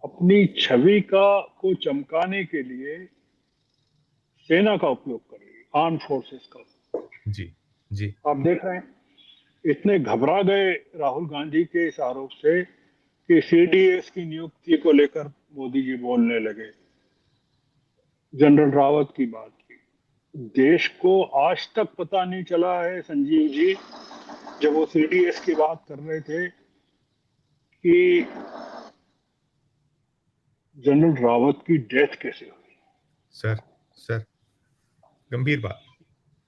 अपनी छवि को चमकाने के लिए सेना का उपयोग कर रही है, आर्म फोर्सेस का। जी जी। आप देख रहे हैं इतने घबरा गए राहुल गांधी के इस आरोप से कि सीडीएस की नियुक्ति को लेकर मोदी जी बोलने लगे, जनरल रावत की बात की। देश को आज तक पता नहीं चला है, संजीव जी, जब वो सीडीएस की बात कर रहे थे, कि जनरल रावत की डेथ कैसे हुई। सर सर गंभीर बात।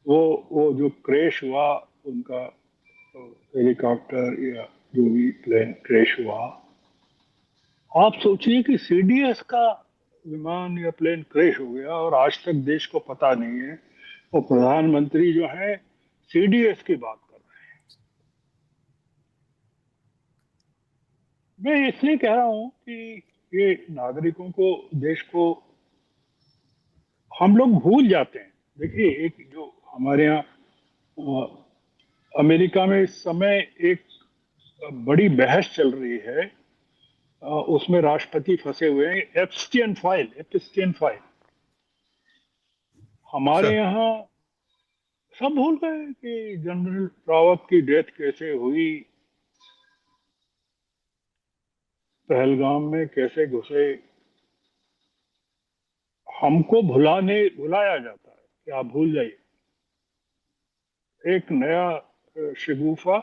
वो जो क्रैश हुआ उनका, हेलीकॉप्टर या जो भी प्लेन क्रैश हुआ, आप सोचिए कि सीडीएस का विमान या प्लेन क्रैश हो गया और आज तक देश को पता नहीं है। और प्रधानमंत्री जो है सीडीएस की बात कर रहे हैं। मैं इसलिए कह रहा हूं कि ये नागरिकों को, देश को हम लोग भूल जाते हैं। देखिए, एक जो हमारे यहाँ अमेरिका में इस समय एक बड़ी बहस चल रही है, उसमें राष्ट्रपति फंसे हुए हैं। एप्स्टीन फाइल हमारे सर यहाँ सब भूल गए कि जनरल रावत की डेथ कैसे हुई, पहलगाम में कैसे घुसे। हमको भुलाया जाता है कि आप भूल जाइए। एक नया शगुफा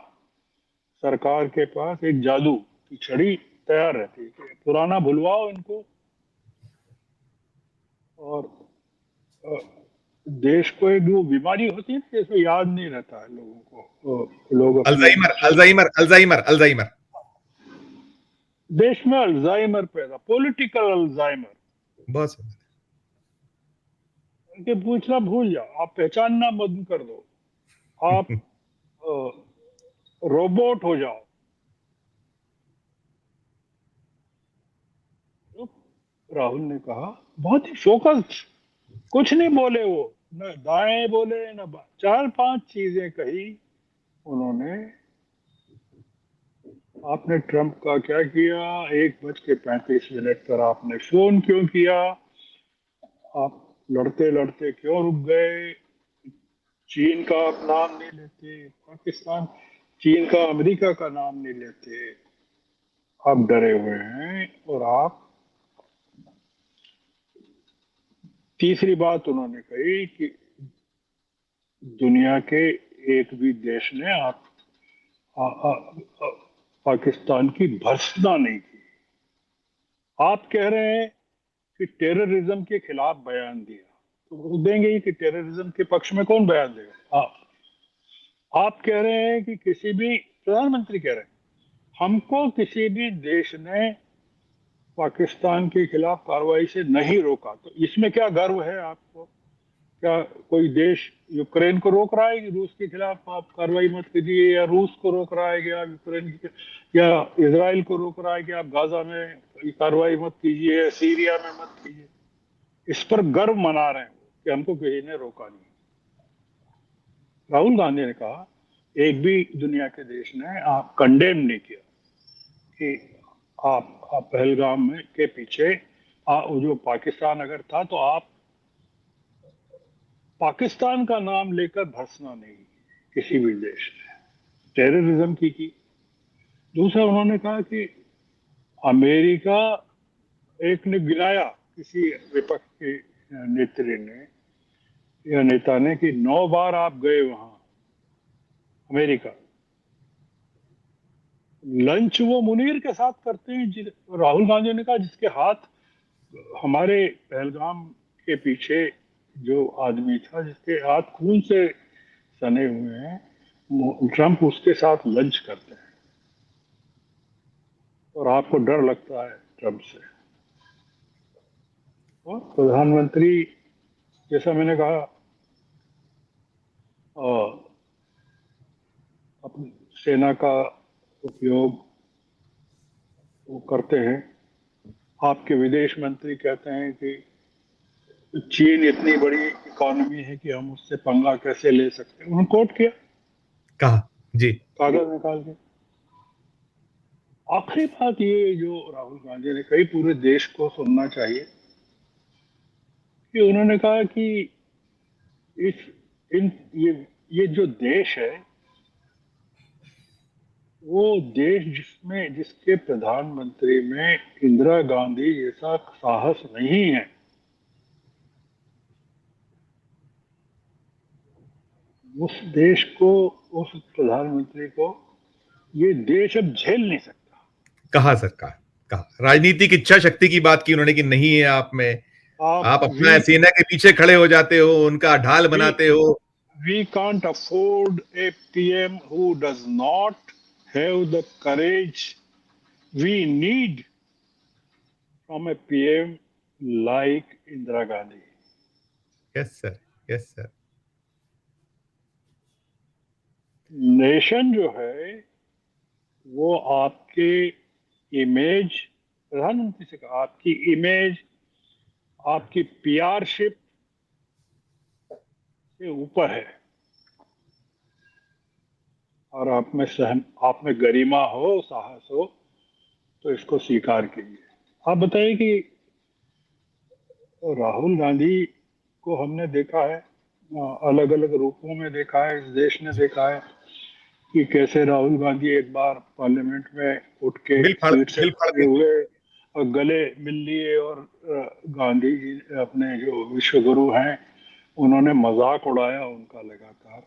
सरकार के पास, एक जादू की छड़ी तैयार रहती है कि पुराना भुलवाओ इनको। और अ, देश को एक वो बीमारी होती है ना, जैसे याद नहीं रहता है लोगों को, तो लोग अपने अल्जाइमर अल्जाइमर अल्जाइमर अल्जाइमर। देश में अल्जाइमर पैदा, पॉलिटिकल अल्जाइमर बहुत सही। के पूछना भूल जाओ, आप पहचानना बंद कर दो, आप रोबोट हो जाओ। तो राहुल ने कहा, बहुत ही फोकस, कुछ नहीं बोले वो, न दाएं बोले न चार पांच चीजें कही उन्होंने। आपने ट्रंप का क्या किया, 1:35 पर आपने फोन क्यों किया, आप लड़ते लड़ते क्यों रुक गए, चीन का आप नाम नहीं लेते, पाकिस्तान, चीन का, अमेरिका का नाम नहीं लेते, आप डरे हुए हैं। और आप, तीसरी बात उन्होंने कही कि दुनिया के एक भी देश ने आप आ, आ, आ, पाकिस्तान की भर्त्सना नहीं की। आप कह रहे हैं कि टेररिज्म के खिलाफ बयान दिया, तो वो देंगे ही कि टेररिज्म के पक्ष में कौन बयान देगा। आप कह रहे हैं कि किसी भी, प्रधानमंत्री कह रहे हैं हमको किसी भी देश ने पाकिस्तान के खिलाफ कार्रवाई से नहीं रोका, तो इसमें क्या गर्व है आपको। क्या कोई देश यूक्रेन को रोक रहा है कि रूस के खिलाफ आप कार्रवाई मत कीजिए, या रूस को रोक रहा है कि आप यूक्रेन की, या इसराइल को रोक रहा है कि आप गाजा में कार्रवाई मत कीजिए, या सीरिया में मत कीजिए। इस पर गर्व मना रहे हैं कि हमको किसी ने रोका नहीं। राहुल गांधी ने कहा एक भी दुनिया के देश ने आप कंडेम नहीं किया कि आप पहलगाम में के पीछे जो पाकिस्तान अगर था तो आप पाकिस्तान का नाम लेकर भर्त्सना नहीं किसी भी देश ने, टेररिज्म की। दूसरा उन्होंने कहा कि अमेरिका, एक ने गिनाया किसी विपक्ष के नेत्री ने या नेता ने कि 9 बार आप गए वहां अमेरिका, लंच वो मुनीर के साथ करते हैं। राहुल गांधी ने कहा जिसके हाथ, हमारे पहलगाम के पीछे जो आदमी था जिसके हाथ खून से सने हुए हैं, ट्रंप उसके साथ लंच करते हैं, और आपको डर लगता है ट्रंप से। और प्रधानमंत्री, जैसा मैंने कहा, अपनी सेना का उपयोग वो करते हैं। आपके विदेश मंत्री कहते हैं कि चीन इतनी बड़ी इकोनॉमी है कि हम उससे पंगा कैसे ले सकते हैं, उन्होंने कोट किया कहा जी। कागज निकाल के। आखिरी बात ये जो राहुल गांधी ने कही, पूरे देश को सुनना चाहिए, कि उन्होंने कहा कि इस इन ये जो देश है, वो देश जिसमें, जिसके प्रधानमंत्री में इंदिरा गांधी जैसा साहस नहीं है, उस देश को, उस प्रधानमंत्री को ये देश अब झेल नहीं सकता। कहा सर कहा। कहा, राजनीतिक इच्छा शक्ति की बात की उन्होंने कि नहीं है आप में, आप अपना वी सेना के पीछे खड़े हो जाते हो, उनका ढाल वी बनाते हो। we can't afford a PM who does not have the courage we need from a PM like Indira Gandhi. Yes sir, yes sir. Nation जो है वो आपके इमेज, प्रधानमंत्री से कहा, आपकी इमेज, आपकी पीआरशिप से ऊपर है। और आप में गरिमा हो, साहस हो तो इसको स्वीकार कीजिए। आप बताइए कि राहुल गांधी को हमने देखा है, अलग अलग रूपों में देखा है, इस देश ने देखा है कि कैसे राहुल गांधी एक बार पार्लियामेंट में उठ के सीट से बिल फाड़ खड़े के। हुए और गले मिल लिए, और गांधी जी अपने जो विश्व गुरु हैं उन्होंने मजाक उड़ाया उनका लगातार।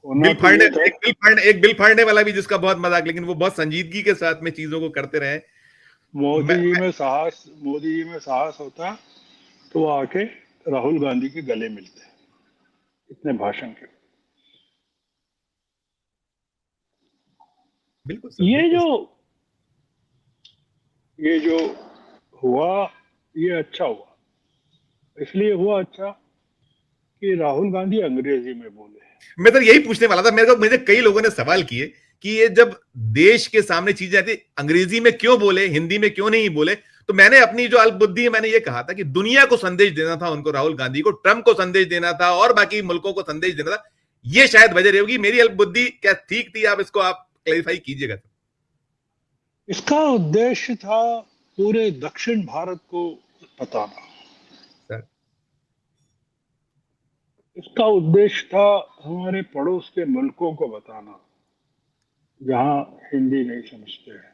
होना बिल तो फाड़ने ये था, एक बिल फाड़ने वाला भी जिसका बहुत मजाक, लेकिन वो बहुत संजीदगी के साथ में चीजों को करते रहे। मोदी मैं, जी में साहस, मोदी जी में साहस होता तो वो आके राहुल गांधी के गले मिलते इतने भाषण के। बिल्कुल सर, ये बिल्कुल जो सर। ये जो हुआ, ये अच्छा हुआ। इसलिए हुआ अच्छा कि राहुल गांधी अंग्रेजी में बोले। मैं तो यही पूछने वाला था, मुझे कई लोगों ने सवाल किए कि ये जब देश के सामने चीजें आती, अंग्रेजी में क्यों बोले, हिंदी में क्यों नहीं बोले। तो मैंने अपनी जो अल्प बुद्धि है, मैंने ये कहा था कि दुनिया को संदेश देना था उनको, राहुल गांधी को, ट्रंप को संदेश देना था और बाकी मुल्कों को संदेश देना था। ये शायद वजह रही होगी। मेरी अल्प बुद्धि क्या ठीक थी? आप इसको आप क्लेरिफाई कीजिएगा। इसका उद्देश्य था पूरे दक्षिण भारत को बताना। सर, इसका उद्देश्य था हमारे पड़ोस के मुल्कों को बताना जहां हिंदी नहीं समझते हैं।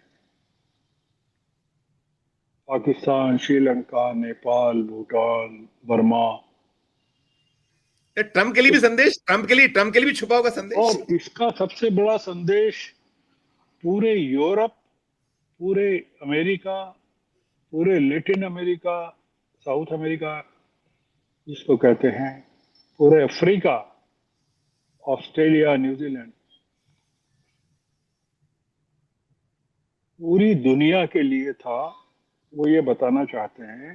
पाकिस्तान, श्रीलंका, नेपाल, भूटान, बर्मा। ट्रंप के लिए भी संदेश, ट्रंप के लिए भी छुपा होगा संदेश। और इसका सबसे बड़ा संदेश पूरे यूरोप, पूरे अमेरिका, पूरे लैटिन अमेरिका, साउथ अमेरिका जिसको कहते हैं, पूरे अफ्रीका, ऑस्ट्रेलिया, न्यूजीलैंड, पूरी दुनिया के लिए था। वो ये बताना चाहते हैं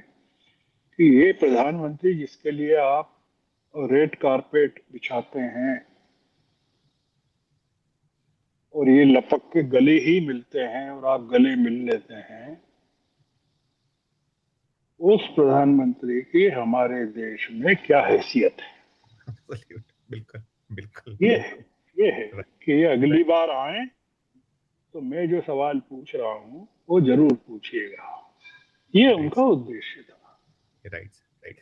कि ये प्रधानमंत्री जिसके लिए आप रेड कारपेट बिछाते हैं और ये लपक के गले ही मिलते हैं और आप गले मिल लेते हैं, उस प्रधानमंत्री की हमारे देश में क्या हैसियत है। बिल्कुल, बिल्कुल, ये है, बिल्कुल। ये है कि ये अगली बार आए तो मैं जो सवाल पूछ रहा हूं वो जरूर पूछिएगा। ये राइट, उनका उद्देश्य था। Right, right.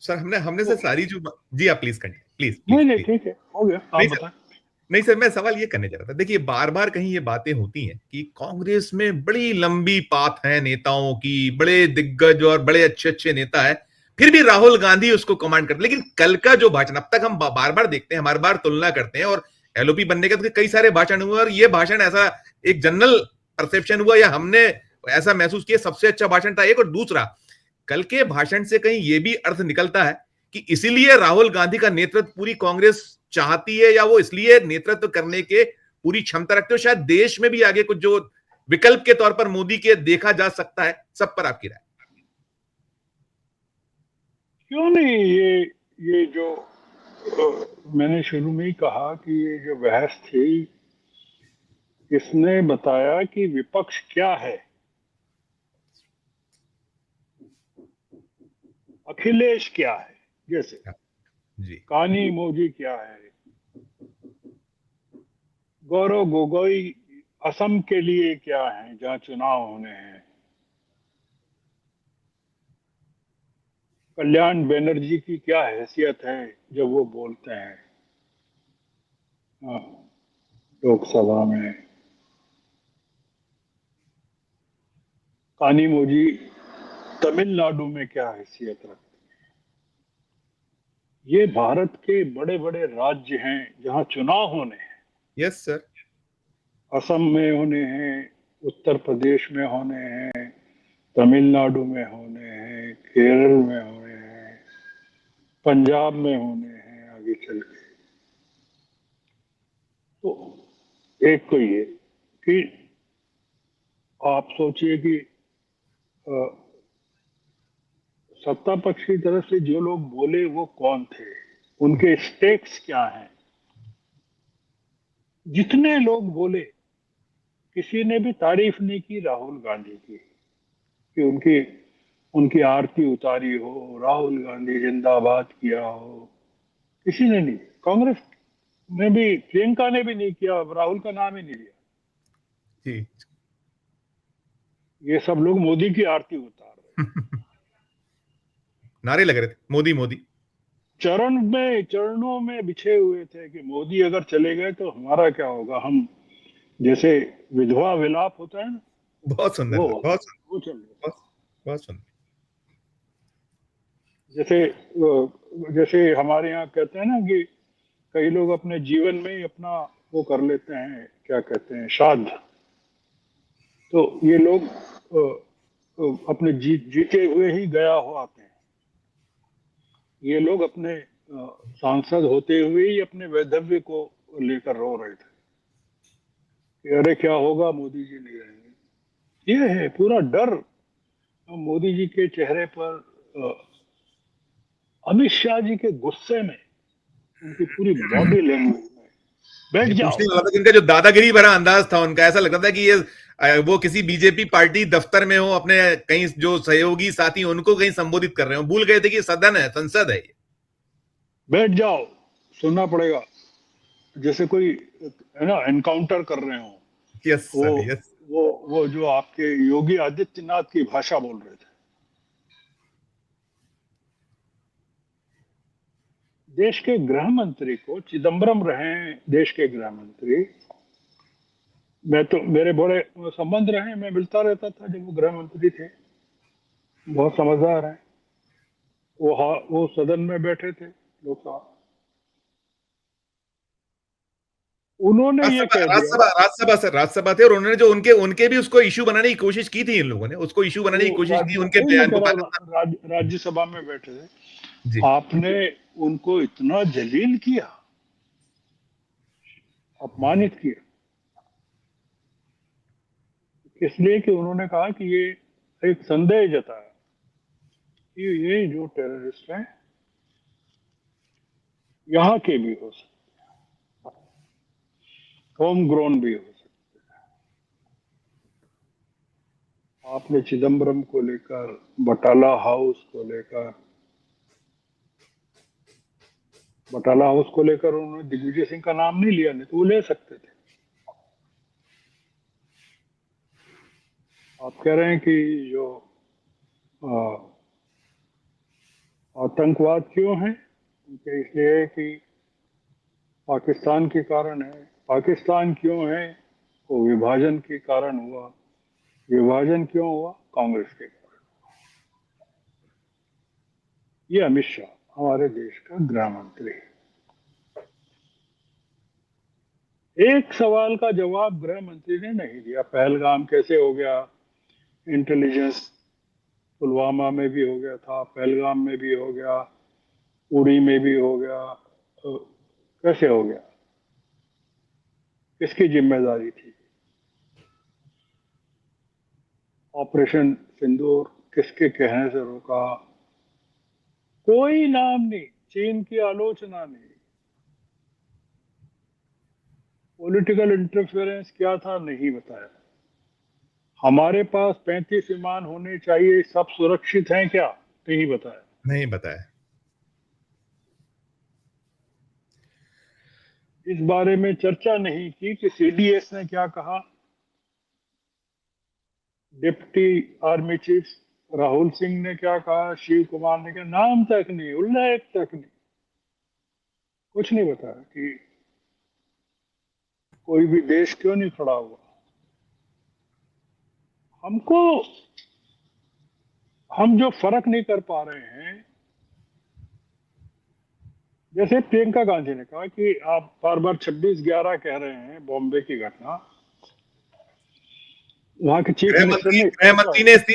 सर, हमने हमने से तो सारी जो जी, आप प्लीज कंटिन्यू, प्लीज नहीं प्लीज नहीं, प्लीज। ठीक है, हो गया, आप नहीं सर, बताएं। नहीं सर, मैं सवाल ये करने जा रहा था। देखिए, बार बार कहीं ये बातें होती हैं कि कांग्रेस में बड़ी लंबी पाथ है नेताओं की, बड़े दिग्गज और बड़े अच्छे अच्छे नेता है, फिर भी राहुल गांधी उसको कमांड करते। लेकिन कल का जो भाषण, अब तक हम बार बार देखते हैं, हर बार तुलना करते हैं, और एलओपी बनने के तो कई सारे भाषण हुए, और ये भाषण ऐसा एक जनरल परसेप्शन हुआ या हमने ऐसा महसूस किया सबसे अच्छा भाषण था। एक और दूसरा, कल के भाषण से कहीं ये भी अर्थ निकलता है कि इसीलिए राहुल गांधी का नेतृत्व पूरी कांग्रेस चाहती है, या वो इसलिए नेतृत्व करने के पूरी क्षमता रखते हो, शायद देश में भी आगे कुछ जो विकल्प के तौर पर मोदी के देखा जा सकता है। सब पर आपकी राय। क्यों नहीं, ये जो मैंने शुरू में ही कहा कि ये जो बहस थी, इसने बताया कि विपक्ष क्या है, अखिलेश क्या है, जैसे जी। कानी मोदी क्या है, गौरव गोगोई असम के लिए क्या है जहां चुनाव होने हैं, कल्याण बनर्जी की क्या हैसियत है जब वो बोलते हैं लोकसभा में, कानी मोदी तमिलनाडु में क्या हैसियत रखते हैं। ये भारत के बड़े बड़े राज्य हैं जहां चुनाव होने हैं। Yes sir. असम में होने हैं, उत्तर प्रदेश में होने हैं, तमिलनाडु में होने हैं, केरल में होने हैं, पंजाब में होने हैं आगे चल के। तो एक तो ये कि आप सोचिए कि अ, सत्ता पक्ष की तरफ से जो लोग बोले वो कौन थे, उनके स्टेक्स क्या हैं। जितने लोग बोले, किसी ने भी तारीफ नहीं की राहुल गांधी की कि उनकी उनकी आरती उतारी हो, राहुल गांधी जिंदाबाद किया हो। किसी ने नहीं, कांग्रेस ने भी, प्रियंका ने भी नहीं किया, राहुल का नाम ही नहीं लिया। जी। ये सब लोग मोदी की आरती उतार रहे। नारे लग रहे थे, मोदी मोदी। चरणों में बिछे हुए थे कि मोदी अगर चले गए तो हमारा क्या होगा। हम जैसे विधवा विलाप होता है ना, बहुत सुंदर वो था, बहुत सुंदर, वो चल रहा था। बहुत, बहुत सुंदर। जैसे हमारे यहाँ कहते हैं ना कि कई लोग अपने जीवन में ही अपना वो कर लेते हैं, क्या कहते हैं, श्राद्ध। तो ये लोग अपने जीते हुए ही गया हो आते हैं। ये लोग अपने सांसद होते हुए ही अपने वैधव्य को लेकर रो रहे थे कि अरे क्या होगा, मोदी जी नहीं रहेंगे। ये है पूरा डर मोदी जी के चेहरे पर। अमित शाह जी के गुस्से में, उनकी पूरी बॉडी लैंग्वेज में, बैठ ये जाओ। पूछने वाला था कि इनका जो दादागिरी भरा अंदाज था उनका, ऐसा लगता था कि ये वो किसी बीजेपी पार्टी दफ्तर में हो, अपने कहीं जो सहयोगी साथी उनको कहीं संबोधित कर रहे हो, भूल गए थे कि सदन है, संसद है ये। बैठ जाओ, सुनना पड़ेगा। जैसे कोई है ना, एनकाउंटर कर रहे हो। यस वो सर, यस। वो जो आपके योगी आदित्यनाथ की भाषा बोल रहे थे। देश के गृह मंत्री को, चिदम्बरम रहे देश के गृह मंत्री, मैं तो, मेरे बड़े संबंध रहे, मैं मिलता रहता था जब वो गृह मंत्री थे। बहुत समझदार है वो सदन में बैठे थे लोकसभा, उन्होंने ये राज्यसभा कह दिया। राज्यसभा राज्यसभा सर, राज्यसभा थे, और उन्होंने जो उनके उनके भी उसको इशू बनाने की कोशिश की थी, इन लोगों ने उसको इशू बनाने वो की कोशिश की, उनके वही मैं बयान कह को रहा हूँ, पाकिस्तान। राज्यसभा में बैठे थे। जी। आपने उनको इतना जलील किया, अपमानित किया, इसलिए कि उन्होंने कहा कि ये एक संदेह जताया कि ये जो टेररिस्ट हैं यहाँ के भी हो सकते, होम ग्रोन भी हो सकते। आपने चिदम्बरम को लेकर, बटाला हाउस को लेकर उन्होंने दिग्विजय सिंह का नाम नहीं लिया, नहीं तो वो ले सकते थे। आप कह रहे हैं कि जो आ, आतंकवाद क्यों है, उनके इसलिए कि पाकिस्तान के कारण है। पाकिस्तान क्यों है, वो विभाजन के कारण हुआ। विभाजन क्यों हुआ, कांग्रेस के कारण। ये अमित शाह हमारे देश का गृह मंत्री है। एक सवाल का जवाब गृह मंत्री ने नहीं दिया। पहलगाम कैसे हो गया, इंटेलिजेंस पुलवामा में भी हो गया था, पहलगाम में भी हो गया, उड़ी में भी हो गया, तो कैसे हो गया, किसकी जिम्मेदारी थी। ऑपरेशन सिंदूर किसके कहने से रोका, कोई नाम नहीं, चीन की आलोचना नहीं। पॉलिटिकल इंटरफेरेंस क्या था, नहीं बताया। हमारे पास 35 विमान होने चाहिए, सब सुरक्षित हैं क्या, नहीं बताया। नहीं बताया। इस बारे में चर्चा नहीं की कि सीडीएस ने क्या कहा, deputy army chief Rahul Singh ने क्या कहा, शिव कुमार ने क्या, नाम तक नहीं, उल्लेख तक नहीं, कुछ नहीं बताया कि कोई भी देश क्यों नहीं खड़ा हुआ। हमको, हम जो फर्क नहीं कर पा रहे हैं, जैसे प्रियंका गांधी ने कहा कि आप बार बार 26/11 कह रहे हैं, बॉम्बे की घटना, वहां के चीफ मिनिस्टर ने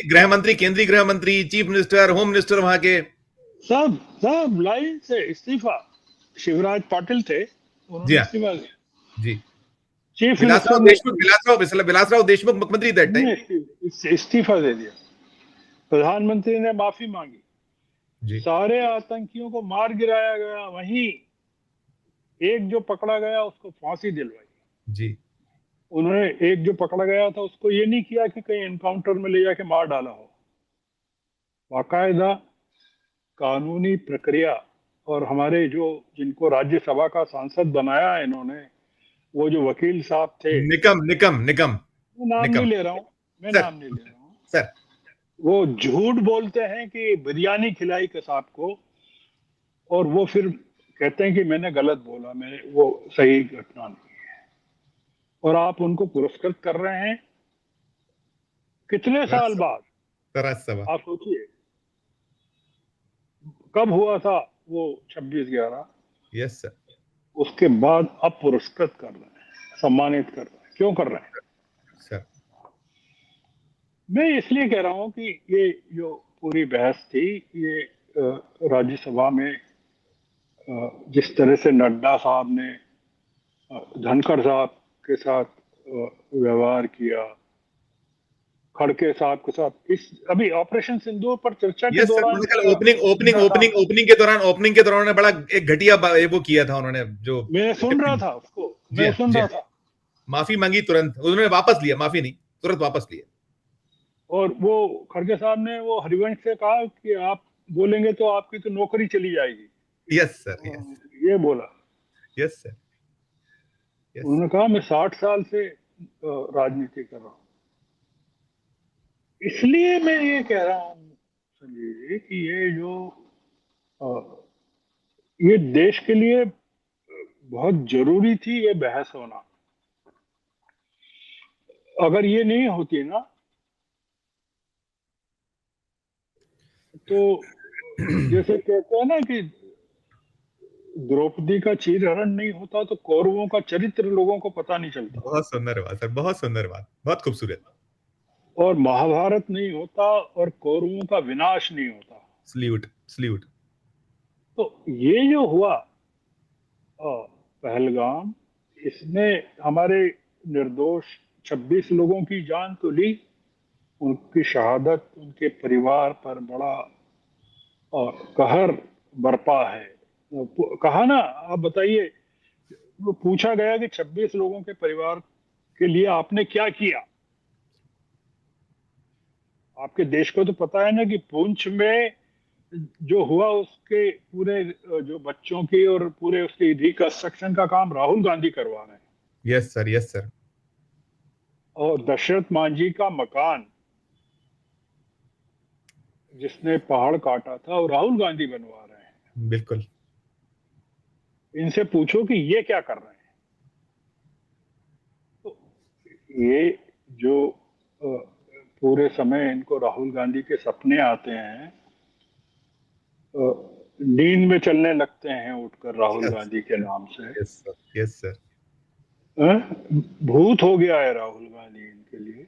गृह मंत्री, केंद्रीय गृह मंत्री, चीफ मिनिस्टर, होम मिनिस्टर वहां के सब सब लाइन से इस्तीफा। शिवराज पाटिल थे, जी उन्होंने हाँ, इस्तीफा दिया। जी। चीफ विलासराव मिनिस्टर देशमुख, विलासराव देशमुख मुख्यमंत्री दैट टाइम। ने इस्तीफा दे दिया। प्रधानमंत्री ने माफी मांगी। जी सारे आतंकियों को मार गिराया गया, वहीं एक जो पकड़ा गया उसको फांसी दिलवाई। जी उन्होंने एक जो पकड़ा गया था उसको ये नहीं किया कि कहीं एनकाउंटर में ले जाके मार डाला हो, बाकायदा कानूनी प्रक्रिया। और हमारे जो जिनको राज्यसभा का सांसद बनाया है इन्होंने, वो जो वकील साहब थे, निकम निकम निकम मैं नाम निकम नहीं ले रहा हूँ, मैं सर, नाम नहीं ले रहा हूँ, सर वो झूठ बोलते हैं कि बिरयानी खिलाई कसाब को, और वो फिर कहते हैं कि मैंने गलत बोला, मैंने वो सही घटना नहीं है। और आप उनको पुरस्कृत कर रहे हैं कितने साल बाद। राज्यसभा। आप सोचिए कब हुआ था वो 26/11, यस सर, उसके बाद अब पुरस्कृत कर रहे हैं, सम्मानित कर रहे हैं। क्यों कर रहे हैं? सर मैं इसलिए कह रहा हूं कि ये जो पूरी बहस थी, ये राज्यसभा में जिस तरह से नड्डा साहब ने धनखड़ साहब के साथ व्यवहार किया, खड़गे साहब के साथ, इस अभी ऑपरेशन सिंदूर पर चर्चा के यस सर, दौरान ओपनिंग के दौरान बड़ा एक घटिया वो किया था उन्होंने, जो मैं सुन रहा था उसको, मैं सुन रहा था। माफी मांगी तुरंत, उन्होंने वापस लिया, माफी नहीं, तुरंत वापस लिया। और वो खड़गे साहब ने वो हरिवंश से कहा कि आप बोलेंगे तो आपकी तो नौकरी चली जाएगी। यस सर, ये बोला। यस सर, उन्होंने कहा मैं 60 साल से राजनीति कर रहा हूं। इसलिए मैं ये कह रहा हूं संजय जी कि ये जो ये देश के लिए बहुत जरूरी थी ये बहस होना। अगर ये नहीं होती ना तो जैसे कहते हैं ना कि द्रौपदी का चीरहरण नहीं होता तो कौरवों का चरित्र लोगों को पता नहीं चलता। बहुत सुंदर बात सर, बहुत सुंदर बात, बहुत खूबसूरत। और महाभारत नहीं होता और कौरवों का विनाश नहीं होता। Salute salute. तो ये जो हुआ पहलगाम, इसने हमारे निर्दोष 26 लोगों की जान तो ली, उनकी शहादत उनके परिवार पर बड़ा कहर बरपा है। कहा ना, आप बताइए, वो पूछा गया कि 26 लोगों के परिवार के लिए आपने क्या किया। आपके देश को तो पता है ना कि पुंछ में जो हुआ उसके पूरे जो बच्चों की और पूरे उसकी रिकंस्ट्रक्शन का काम राहुल गांधी करवा रहे हैं। Yes sir, yes sir. और दशरथ मांझी का मकान जिसने पहाड़ काटा था वो राहुल गांधी बनवा रहे हैं। बिल्कुल। इनसे पूछो कि ये क्या कर रहे हैं। तो ये जो पूरे समय इनको राहुल गांधी के सपने आते हैं, नींद में चलने लगते हैं उठकर राहुल गांधी के नाम से। Yes sir, yes sir. भूत हो गया है राहुल गांधी इनके लिए।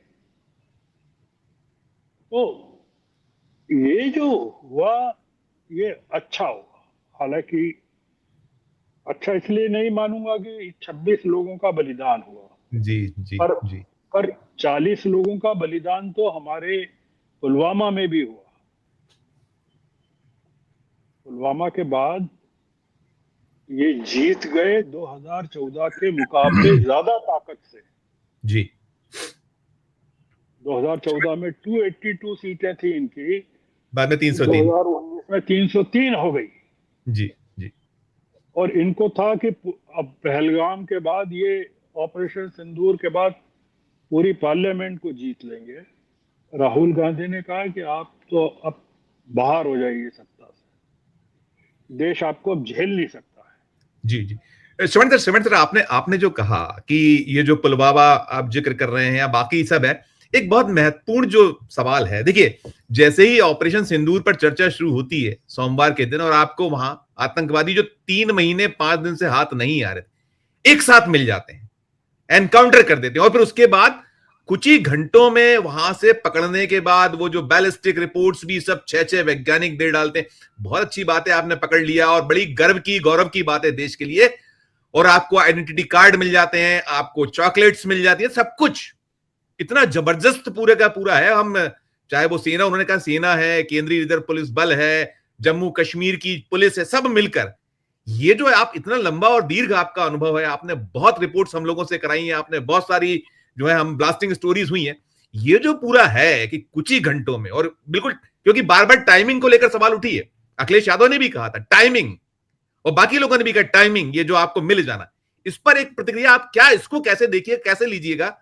तो ये जो हुआ ये अच्छा हुआ। हालांकि अच्छा इसलिए नहीं मानूंगा कि 26 लोगों का बलिदान हुआ, जी जी जी। पर 40 लोगों का बलिदान तो हमारे पुलवामा में भी हुआ। पुलवामा के बाद ये जीत गए 2014 के मुकाबले ज्यादा ताकत से। जी। 2014 में 282 सीटें थी इनकी, बाद में 303, 2019 में 303 हो गई। जी जी। और इनको था कि अब पहलगाम के बाद, ये ऑपरेशन सिंदूर के बाद पूरी पार्लियामेंट को जीत लेंगे। राहुल गांधी ने कहा कि आप तो अब बाहर हो जाइए सत्ता से, देश आपको अब झेल नहीं सकता है। जी जी। श्रवण सर, आपने जो कहा कि ये जो पुलवामा आप जिक्र कर रहे हैं या बाकी सब है, एक बहुत महत्वपूर्ण जो सवाल है। देखिए, जैसे ही ऑपरेशन सिंदूर पर चर्चा शुरू होती है सोमवार के दिन, और आपको वहां आतंकवादी जो 3 महीने 5 दिन से हाथ नहीं आ रहे थे, एक साथ मिल जाते हैं, एनकाउंटर कर देते हैं, और फिर उसके बाद कुछ ही घंटों में वहां से पकड़ने के बाद वो जो बैलिस्टिक रिपोर्ट्स भी सब 6-6 वैज्ञानिक दे डालते हैं। बहुत अच्छी बात है, आपने पकड़ लिया और बड़ी गौरव की बात है देश के लिए। और आपको आइडेंटिटी कार्ड मिल जाते हैं, आपको चॉकलेट्स मिल जाती है, सब कुछ इतना जबरदस्त पूरे का पूरा है। हम चाहे वो सेना, उन्होंने कहा सेना है, केंद्रीय रिजर्व पुलिस बल है, जम्मू कश्मीर की पुलिस है, सब मिलकर ये जो है, आप इतना लंबा और दीर्घ आपका अनुभव है, आपने बहुत रिपोर्ट्स हम लोगों से कराई हैं, आपने बहुत सारी जो है हम ब्लास्टिंग स्टोरीज हुई हैं, ये जो पूरा है कि कुछ ही घंटों में, और बिल्कुल क्योंकि बार बार टाइमिंग को लेकर सवाल उठी है, अखिलेश यादव ने भी कहा था टाइमिंग, और बाकी लोगों ने भी कहा टाइमिंग, ये जो आपको मिल जाना, इस पर एक प्रतिक्रिया आप क्या, इसको कैसे देखिए, कैसे लीजिएगा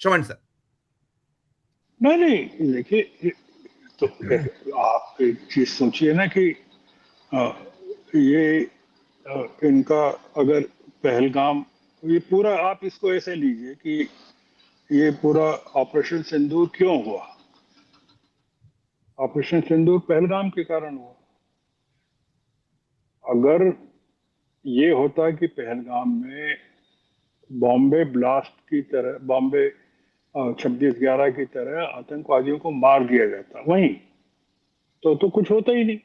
श्रवण सर? नहीं, देखिए, तो आप एक चीज सोचिए ना कि अ, ये इनका अगर पहलगाम, ये पूरा आप इसको ऐसे लीजिए कि ये पूरा ऑपरेशन सिंदूर क्यों हुआ? ऑपरेशन सिंदूर पहलगाम के कारण हुआ। अगर ये होता कि पहलगाम में बॉम्बे ब्लास्ट की तरह, बॉम्बे 26/11 की तरह आतंकवादियों को मार दिया जाता वहीं, तो कुछ होता ही नहीं।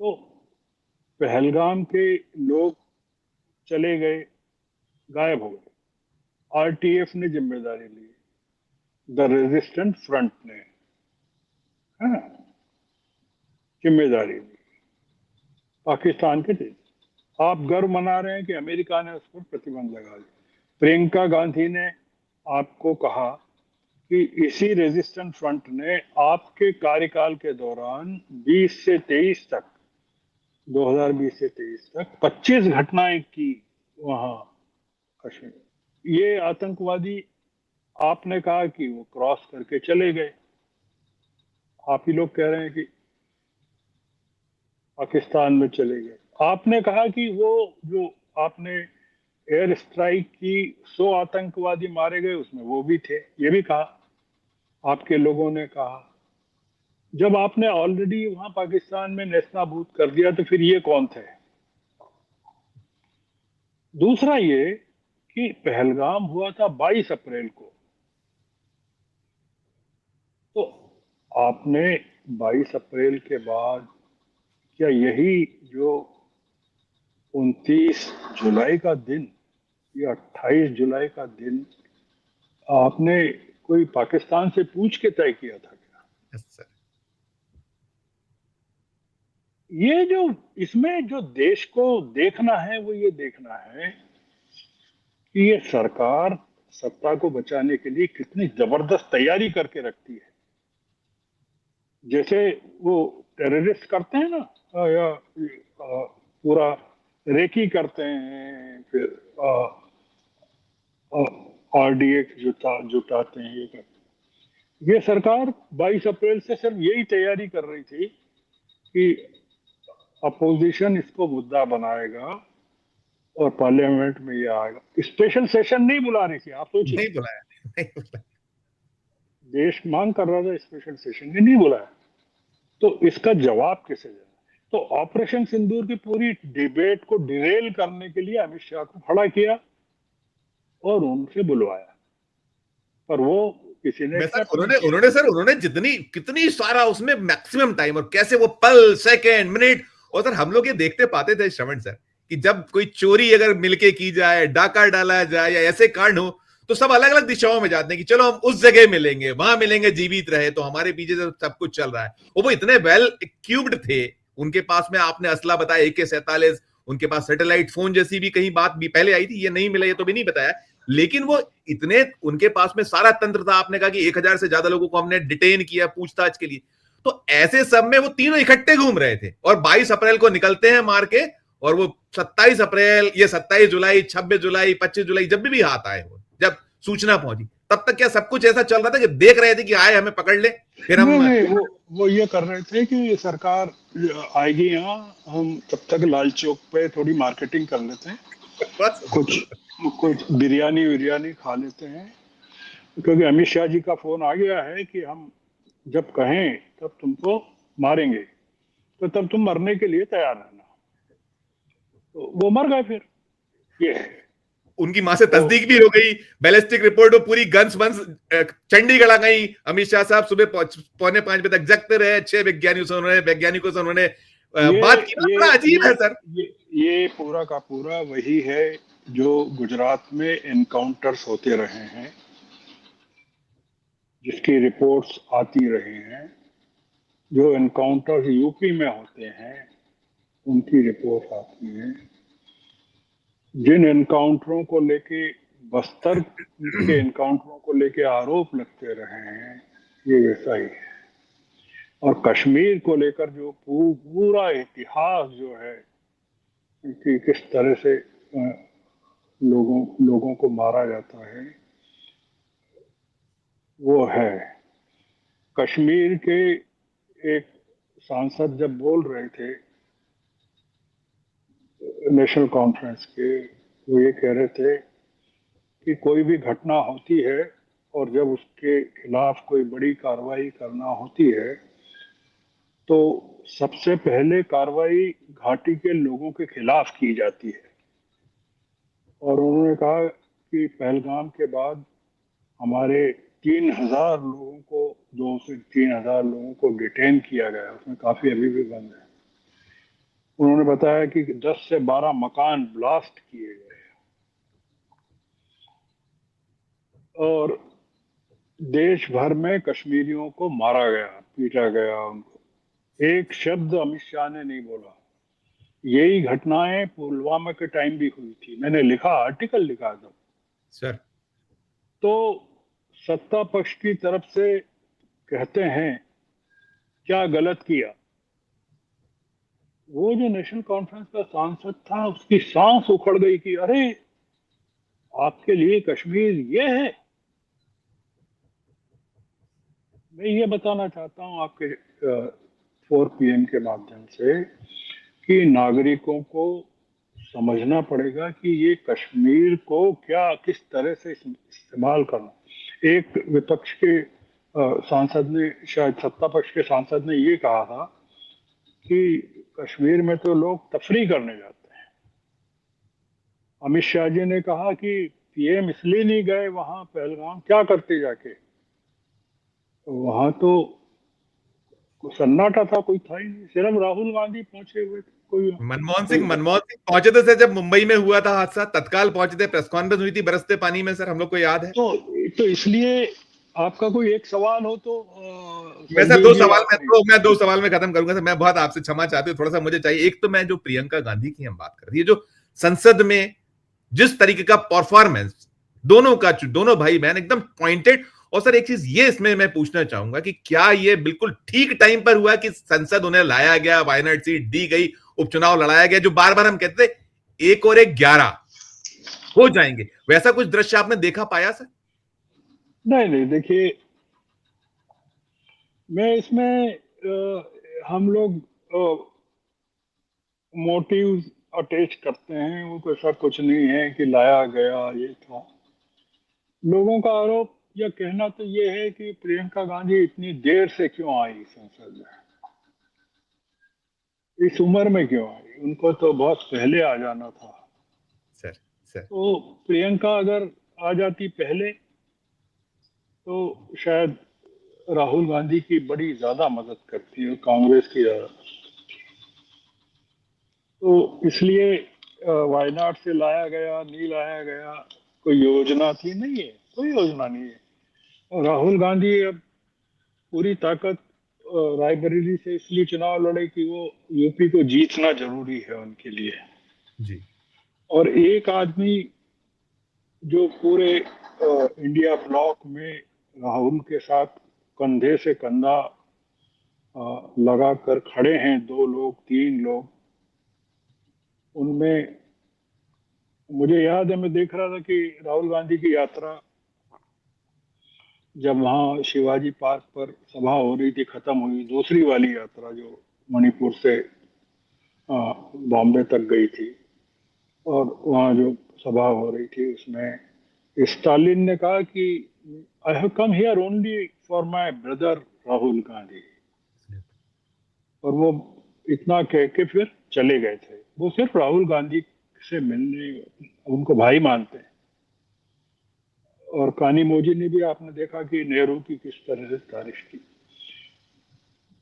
तो पहलगाम के लोग चले गए, गायब हो गए, आरटीएफ ने जिम्मेदारी ली, द रेजिस्टेंट फ्रंट ने, हाँ, जिम्मेदारी ली, पाकिस्तान के थे। आप गर्व मना रहे हैं कि अमेरिका ने उस पर प्रतिबंध लगा दिया। प्रियंका गांधी ने आपको कहा कि इसी रेजिस्टेंट फ्रंट ने आपके कार्यकाल के दौरान 20 से 23 तक, 2020 से 23 तक 25 घटनाएं की वहां कश्मीर। ये आतंकवादी, आपने कहा कि वो क्रॉस करके चले गए। आप ही लोग कह रहे हैं कि पाकिस्तान में चले गए। आपने कहा कि वो जो आपने एयर स्ट्राइक की, 100 आतंकवादी मारे गए, उसमें वो भी थे, ये भी कहा, आपके लोगों ने कहा। जब आपने ऑलरेडी वहां पाकिस्तान में नेस्तनाबूद कर दिया, तो फिर ये कौन थे? दूसरा ये कि पहलगाम हुआ था 22 अप्रैल को, तो आपने 22 अप्रैल के बाद क्या यही जो 29 जुलाई का दिन या 28 जुलाई का दिन आपने कोई पाकिस्तान से पूछ के तय किया था क्या? Yes sir. ये जो इसमें जो देश को देखना है, वो ये देखना है कि ये सरकार सत्ता को बचाने के लिए कितनी जबरदस्त तैयारी करके रखती है। जैसे वो टेररिस्ट करते हैं ना, या पूरा रेकी करते हैं, फिर आरडीएक्स जुटाते हैं, ये करते हैं। ये सरकार 22 अप्रैल से सिर्फ यही तैयारी कर रही थी कि अपोजिशन इसको मुद्दा बनाएगा और पार्लियामेंट में ये आएगा। स्पेशल सेशन नहीं बुला रही थी, आप सोचिए। नहीं बुलाया, नहीं बुलाया। देश मांग कर रहा था स्पेशल सेशन, ये नहीं बुलाया, तो इसका जवाब कैसे देना? तो ऑपरेशन सिंदूर की पूरी डिबेट को डिरेल करने के लिए अमित शाह को खड़ा किया और उनसे बुलवाया, पर वो किसी ने सर एक्सेप्ट नहीं उन्होंने किया। उन्होंने सर उन्होंने जितनी कितनी सारा उसमें मैक्सिमम टाइम, और कैसे वो पल, सेकंड, मिनट, और सर हम लोग ये देखते पाते थे श्रवण सर कि जब कोई चोरी अगर मिलके की जाए, डाका डाला जाए या ऐसे कांड हो, तो सब अलग अलग दिशाओं में जाते हैं कि चलो हम उस जगह मिलेंगे, वहां मिलेंगे, जीवित रहे तो हमारे पीछे से सब कुछ चल रहा है। वो इतने वेल इक्विप्ड थे, उनके पास में आपने असला बताया AK-47, उनके पास सैटेलाइट फोन जैसी भी कहीं बात भी पहले आई थी, ये नहीं मिला, ये तो भी नहीं बताया, लेकिन वो इतने उनके पास में सारा तंत्र था। आपने कहा कि 1000 से ज्यादा लोगों को हमने डिटेन किया पूछताछ के लिए, तो ऐसे सब में वो तीनों इकट्ठे घूम रहे थे, और 22 अप्रैल को निकलते हैं मार के, और वो 27 अप्रैल, ये 27 जुलाई, 26 जुलाई, 25 जुलाई, जब भी हाथ आए हो, जब सूचना पहुंची, तब तक क्या सब कुछ ऐसा चल रहा था कि देख रहे थे कि आए हमें पकड़ ले, फिर हम नहीं, वो ये कर रहे थे कि सरकार आएगी यहाँ, हम तब तक लाल चौक पे थोड़ी मार्केटिंग कर लेते हैं, बस कुछ कुछ बिरयानी खा लेते हैं, क्योंकि अमित शाह जी का फोन आ गया है कि हम जब कहें तब तुमको मारेंगे, तो तब तुम मरने के लिए तैयार रहना। तो वो मर गए फिर। ये है उनकी मां से तो तस्दीक भी हो गई, बैलिस्टिक रिपोर्ट, वो पूरी गन्स वंस चंडीगढ़ आ गई। अमित शाह साहब सुबह 4:45 बजे तक जगते रहे, 6 वैज्ञानिकों से उन्होंने ये बात की। ये बड़ा अजीब ये है सर। ये पूरा का पूरा वही है जो गुजरात में एनकाउंटर्स होते रहे हैं, जिसकी रिपोर्ट्स आती रही हैं। जो एनकाउंटर्स यूपी में होते हैं उनकी रिपोर्ट आती है। जिन एनकाउंटरों को लेके, बस्तर के एनकाउंटरों को लेके आरोप लगते रहे हैं, ये वैसा ही है। और कश्मीर को लेकर जो पूरा इतिहास जो है कि किस तरह से लोगों को मारा जाता है, वो है। कश्मीर के एक सांसद जब बोल रहे थे नेशनल कॉन्फ्रेंस के, वो ये कह रहे थे कि कोई भी घटना होती है और जब उसके खिलाफ कोई बड़ी कार्रवाई करना होती है तो सबसे पहले कार्रवाई घाटी के लोगों के खिलाफ की जाती है। और उन्होंने कहा कि पहलगाम के बाद हमारे 3,000 लोगों को, 2 से 3,000 लोगों को डिटेन किया गया, उसमें काफी अभी भी बंद है। उन्होंने बताया कि 10 से 12 मकान ब्लास्ट किए गए और देश भर में कश्मीरियों को मारा गया, पीटा गया उनको। एक शब्द अमित शाह ने नहीं बोला। यही घटनाएं पुलवामा के टाइम भी हुई थी, मैंने लिखा, आर्टिकल लिखा था। सर तो सत्ता पक्ष की तरफ से कहते हैं क्या गलत किया। वो जो नेशनल कॉन्फ्रेंस का सांसद था उसकी सांस उखड़ गई कि अरे आपके लिए कश्मीर ये है। मैं ये बताना चाहता हूं आपके 4 PM के माध्यम से कि नागरिकों को समझना पड़ेगा कि ये कश्मीर को क्या, किस तरह से इस्तेमाल करना। एक विपक्ष के सांसद ने, शायद सत्ता पक्ष के सांसद ने ये कहा था कि कश्मीर में तो लोग तफरी करने जाते हैं। अमित शाह जी ने कहा कि PM इसलिए नहीं गए वहां पहलगाम, क्या करते जाके, वहां तो सन्नाटा था, कोई था ही नहीं, सिर्फ राहुल गांधी पहुंचे हुए थे। मनमोहन सिंह पहुंचे थे सर, जब मुंबई में हुआ था हादसा, तत्काल पहुंचे थे, प्रेस कॉन्फ्रेंस हुई थी बरसते पानी में, सर हम लोग को याद है। तो इसलिए आपका कोई एक सवाल हो तो मैं सर संजीव जी आप नहीं। मैं 2 सवाल में खत्म करूंगा सर। मैं बहुत आपसे क्षमा चाहती हूँ, थोड़ा सा मुझे चाहिए। एक तो मैं जो प्रियंका गांधी की हम बात कर रही है, जो संसद में जिस तरीके का परफॉर्मेंस दोनों का, दोनों भाई बहन एकदम पॉइंटेड। और सर एक चीज ये इसमें मैं पूछना चाहूंगा कि क्या ये बिल्कुल ठीक टाइम पर हुआ कि संसद उन्हें लाया गया, वायनाड सीट दी गई, उपचुनाव लड़ाया गया, जो बार बार हम कहते थे 1 और 1 11 हो जाएंगे, वैसा कुछ दृश्य आपने देखा पाया सर? नहीं नहीं, देखिए मैं इसमें हम लोग मोटिव अटैच करते हैं, वो कोई ऐसा कुछ नहीं है कि लाया गया ये था। लोगों का आरोप या कहना तो ये है कि प्रियंका गांधी इतनी देर से क्यों आई संसद में, इस उम्र में क्यों आई, उनको तो बहुत पहले आ जाना था। सर सर तो प्रियंका अगर आ जाती पहले तो शायद राहुल गांधी की बड़ी ज्यादा मदद करती है, कांग्रेस की ज्यादा। तो इसलिए वायनाड से लाया गया, नहीं लाया गया, कोई योजना थी नहीं है, कोई योजना नहीं है। और राहुल गांधी अब पूरी ताकत रायबरेली से इसलिए चुनाव लड़े कि वो यूपी को जीतना जरूरी है उनके लिए। जी और एक आदमी जो पूरे इंडिया ब्लॉक में राहुल के साथ कंधे से कंधा लगा कर खड़े हैं, 2 लोग 3 लोग, उनमें मुझे याद है, मैं देख रहा था कि राहुल गांधी की यात्रा जब वहां शिवाजी पार्क पर सभा हो रही थी, खत्म हुई, दूसरी वाली यात्रा जो मणिपुर से बॉम्बे तक गई थी, और वहां जो सभा हो रही थी उसमें स्टालिन ने कहा कि I have come here only for my brother Rahul Gandhi. और वो इतना कह के फिर चले गए थे। वो सिर्फ राहुल गांधी से मिलने, उनको भाई मानते हैं। और कानिमोझी ने भी आपने देखा कि नेहरू की किस तरह से तारीफ की।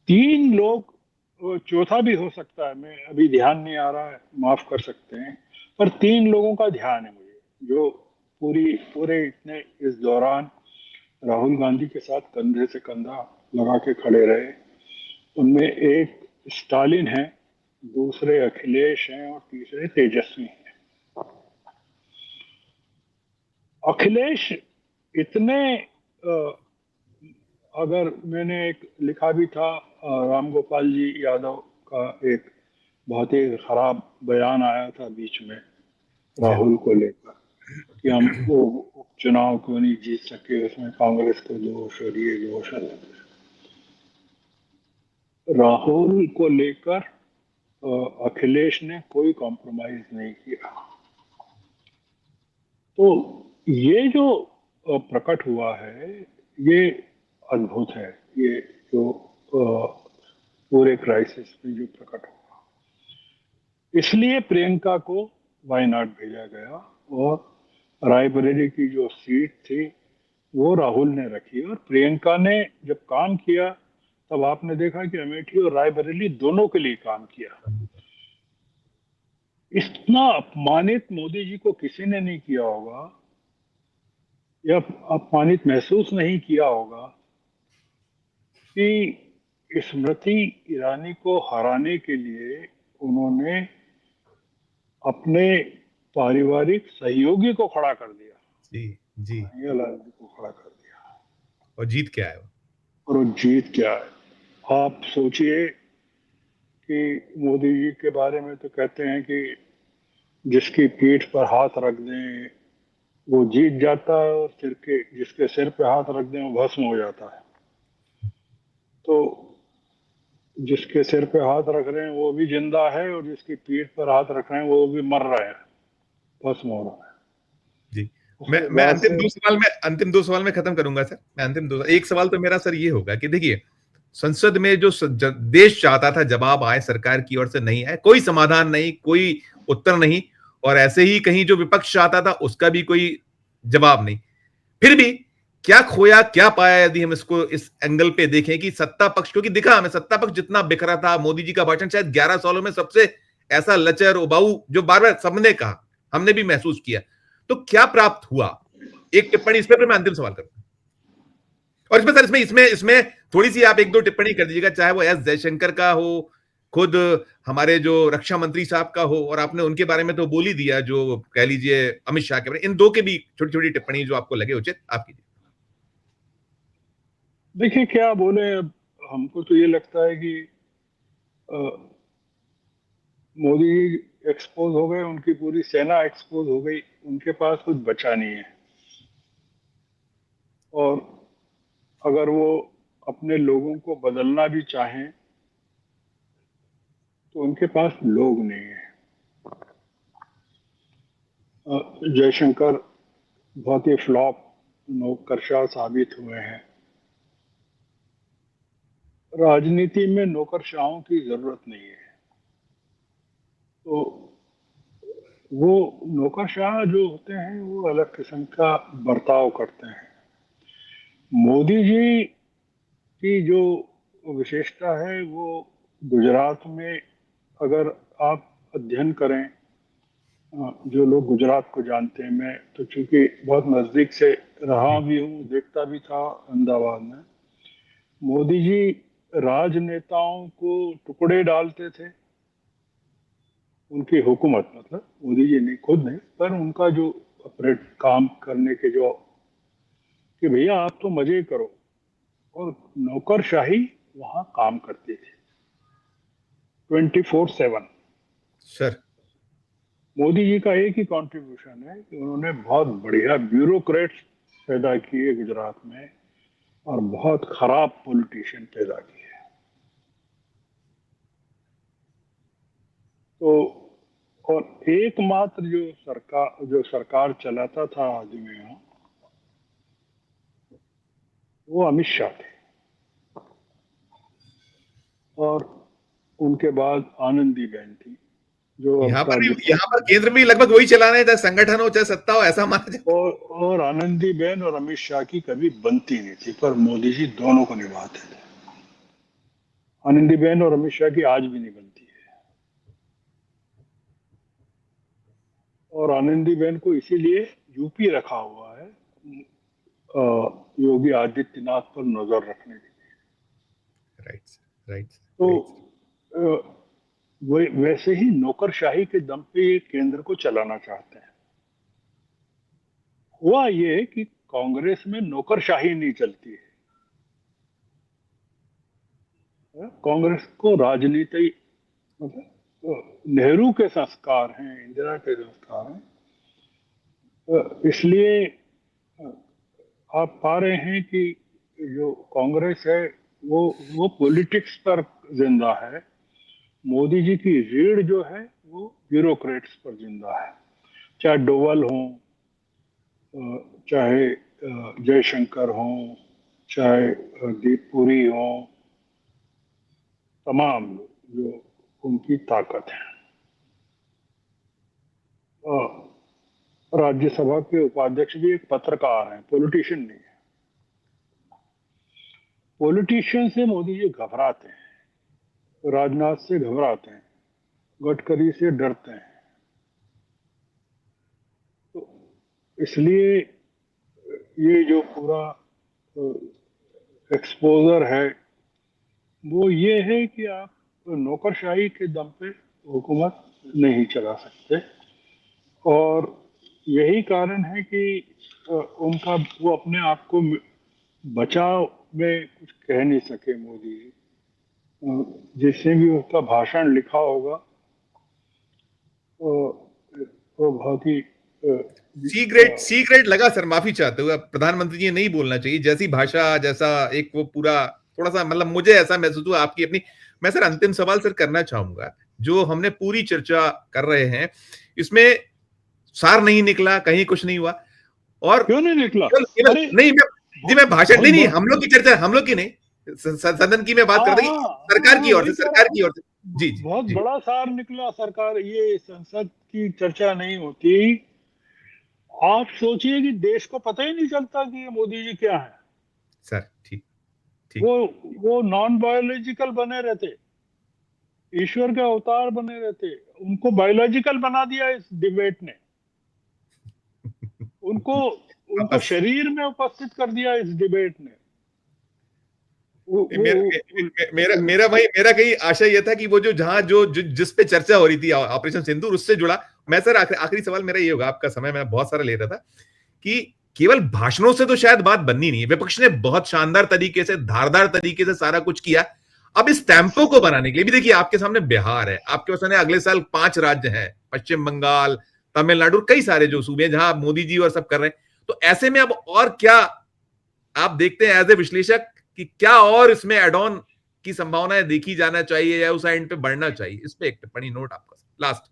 तीन लोग, वो चौथा भी हो सकता है, मैं अभी ध्यान नहीं आ रहा है, माफ कर सकते हैं, पर तीन लोगों का ध्यान है मुझे जो पूरे इतने इस दौरान राहुल गांधी के साथ कंधे से कंधा लगा के खड़े रहे। उनमें एक स्टालिन है, दूसरे अखिलेश हैं और तीसरे तेजस्वी हैं। अखिलेश इतने अगर मैंने एक लिखा भी था, राम गोपाल जी यादव का एक बहुत ही खराब बयान आया था बीच में जी राहुल को लेकर कि हम वो चुनाव क्यों नहीं जीत सके, उसमें कांग्रेस को दोष और ये दोष है। राहुल को लेकर अखिलेश ने कोई कॉम्प्रोमाइज नहीं किया। तो ये जो प्रकट हुआ है, ये अद्भुत है। ये जो पूरे क्राइसिस में जो प्रकट हुआ, इसलिए प्रियंका को वायनाड भेजा गया और रायबरेली की जो सीट थी वो राहुल ने रखी। और प्रियंका ने जब काम किया तब आपने देखा कि अमेठी और रायबरेली दोनों के लिए काम किया। इतना अपमानित मोदी जी को किसी ने नहीं किया होगा, या अपमानित महसूस नहीं किया होगा कि स्मृति ईरानी को हराने के लिए उन्होंने अपने पारिवारिक सहयोगी को खड़ा कर दिया। जी जी। लाल जी को खड़ा कर दिया। और जीत क्या है वो? और वो जीत क्या है? आप सोचिए कि मोदी जी के बारे में तो कहते हैं कि जिसकी पीठ पर हाथ रख दें वो जीत जाता है, और जिसके सिर पे हाथ रख दें वो भस्म हो जाता है। तो जिसके सिर पे हाथ रख रहे हैं वो भी जिंदा है, और जिसकी पीठ पर हाथ रख रहे हैं वो भी मर रहा है, भस्म हो रहा है। जी। उस मैं लिहाज से अंतिम दो सवाल में खत्म करूंगा सर। मैं अंतिम दो, एक सवाल तो मेरा सर ये होगा कि देखिए, संसद में जो देश चाहता था जवाब आए, सरकार की ओर से नहीं आए, कोई समाधान नहीं, कोई उत्तर नहीं, और ऐसे ही कहीं जो विपक्ष चाहता था उसका भी कोई जवाब नहीं। फिर भी क्या खोया क्या पाया, यदि हम इसको इस एंगल पे देखें कि सत्ता पक्ष, क्योंकि दिखा हमें सत्ता पक्ष जितना बिखरा था, मोदी जी का भाषण शायद 11 सालों में सबसे ऐसा लचर उबाऊ जो बार बार सबने कहा, हमने भी महसूस किया, तो क्या प्राप्त हुआ? एक टिप्पणी इस पर मैं अंतिम सवाल करूंगा। और इसमें सर, इसमें इसमें इसमें थोड़ी सी आप एक दो टिप्पणी कर दीजिएगा, चाहे वो एस जयशंकर का हो, खुद हमारे जो रक्षा मंत्री साहब का हो, और आपने उनके बारे में तो बोल ही दिया, जो कह लीजिए अमित शाह के बारे में, इन दो के भी छोटी छोटी टिप्पणी जो आपको लगे उचित, आप कीजिए। देखिए क्या बोले, अब हमको तो ये लगता है कि मोदी जी एक्सपोज हो गए, उनकी पूरी सेना एक्सपोज हो गई, उनके पास कुछ बचा नहीं है। और अगर वो अपने लोगों को बदलना भी चाहें तो उनके पास लोग नहीं है। जयशंकर बहुत ही फ्लॉप नौकरशाह साबित हुए हैं। राजनीति में नौकरशाहों की जरूरत नहीं है। तो वो नौकरशाह जो होते हैं वो अलग किस्म का बर्ताव करते हैं। मोदी जी की जो विशेषता है वो गुजरात में, अगर आप अध्ययन करें, जो लोग गुजरात को जानते हैं, मैं तो चूंकि बहुत नजदीक से रहा जी भी हूँ, देखता भी था अहमदाबाद में, मोदी जी राजनेताओं को टुकड़े डालते थे। उनकी हुकूमत, मतलब मोदी जी नहीं, खुद नहीं, पर उनका जो ऑपरेट काम करने के जो, कि भैया आप तो मजे करो, और नौकरशाही वहां काम करती थी 24/7। सर। मोदी जी का एक ही कंट्रीब्यूशन है कि उन्होंने बहुत बढ़िया ब्यूरोक्रेट्स पैदा किए गुजरात में, और बहुत खराब पॉलिटिशियन पैदा किए। तो और एकमात्र जो सरकार चलाता था आदमी यहाँ, वो अमित शाह थे। और उनके बाद आनंदीबेन थी, जो अब का यहाँ पर केंद्र में लगभग वही चला रहे हैं, चाहे संगठन हो चाहे सत्ता हो, ऐसा माना जाए। और आनंदीबेन और अमित शाह की कभी बनती नहीं थी, पर मोदी जी दोनों को निभाते थे। आनंदीबेन और अमित शाह की आज भी नहीं बनती है, और आनंदीबेन को इसीलिए यूपी रखा हुआ है योगी आदित्यनाथ पर नजर रखने के लिए। Right right. तो वैसे ही नौकरशाही के दम पे ये केंद्र को चलाना चाहते हैं। हुआ ये कि कांग्रेस में नौकरशाही नहीं चलती है। कांग्रेस को राजनीति, मतलब नेहरू के संस्कार हैं, इंदिरा के संस्कार हैं, इसलिए आप पा रहे हैं कि जो कांग्रेस है वो पॉलिटिक्स पर जिंदा है। मोदी जी की रीढ़ जो है वो ब्यूरोक्रेट्स पर जिंदा है, चाहे डोवल हो, चाहे जयशंकर हो, चाहे दीप पुरी हो, तमाम जो उनकी ताकत है। राज्यसभा के उपाध्यक्ष भी एक पत्रकार हैं, पॉलिटिशियन नहीं है। पॉलिटिशियन से मोदी जी घबराते हैं, राजनाथ से घबराते हैं, गडकरी से डरते हैं। तो इसलिए ये जो पूरा एक्सपोजर है वो ये है कि आप नौकरशाही के दम पे हुकूमत नहीं चला सकते, और यही कारण है कि उनका वो अपने आप को बचाव में कुछ कह नहीं सके मोदी जी। जिसने भी उसका भाषण लिखा होगा वो बहुत ही सीक्रेट लगा सर, माफी चाहते हुए। प्रधानमंत्री जी नहीं बोलना चाहिए जैसी भाषा, जैसा एक वो पूरा थोड़ा सा, मतलब मुझे ऐसा महसूस हुआ आपकी अपनी। मैं सर अंतिम सवाल सर करना चाहूंगा, जो हमने पूरी चर्चा कर रहे हैं इसमें सार नहीं निकला, कहीं कुछ नहीं हुआ। और क्यों नहीं निकला? केवल नहीं, मैं भाषण नहीं, हम लोग की चर्चा, हम लोग की नहीं, सदन की मैं बात कर रही, सरकार की ओर से, सरकार की ओर से। जी जी बहुत जी। बड़ा सार निकला। सरकार, ये संसद की चर्चा नहीं होती। आप सोचिए कि देश को पता ही नहीं चलता कि ये मोदी जी क्या है। सर ठीक ठीक। वो नॉन बायोलॉजिकल बने रहते, ईश्वर के अवतार बने रहते, उनको बायोलॉजिकल बना दिया इस डिबेट ने। उनको शरीर में उपस्थित कर दिया इस डिबेट ने। मेरा कहीं आशा यह था कि वो जो जहां जिस पे चर्चा हो रही थी ऑपरेशन सिंदूर, उससे जुड़ा। मैं सर आखिरी सवाल मेरा ये होगा, आपका समय मैं बहुत सारा ले रहा था, कि केवल भाषणों से तो शायद बात बननी नहीं है। विपक्ष ने बहुत शानदार तरीके से, धारदार तरीके से सारा कुछ किया। अब इस टेम्पो को बनाने के लिए भी देखिए, आपके सामने बिहार है, आपके पास अगले साल 5 राज्य हैं, पश्चिम बंगाल, तमिलनाडु, कई सारे जो सूबे जहां मोदी जी और सब कर रहे हैं। तो ऐसे में अब और क्या आप देखते हैं एज ए विश्लेषक कि क्या और इसमें एड ऑन की संभावनाएं देखी जाना चाहिए, या उस एंड पे बढ़ना चाहिए? इस पे एक टिप्पणी नोट आपका लास्ट।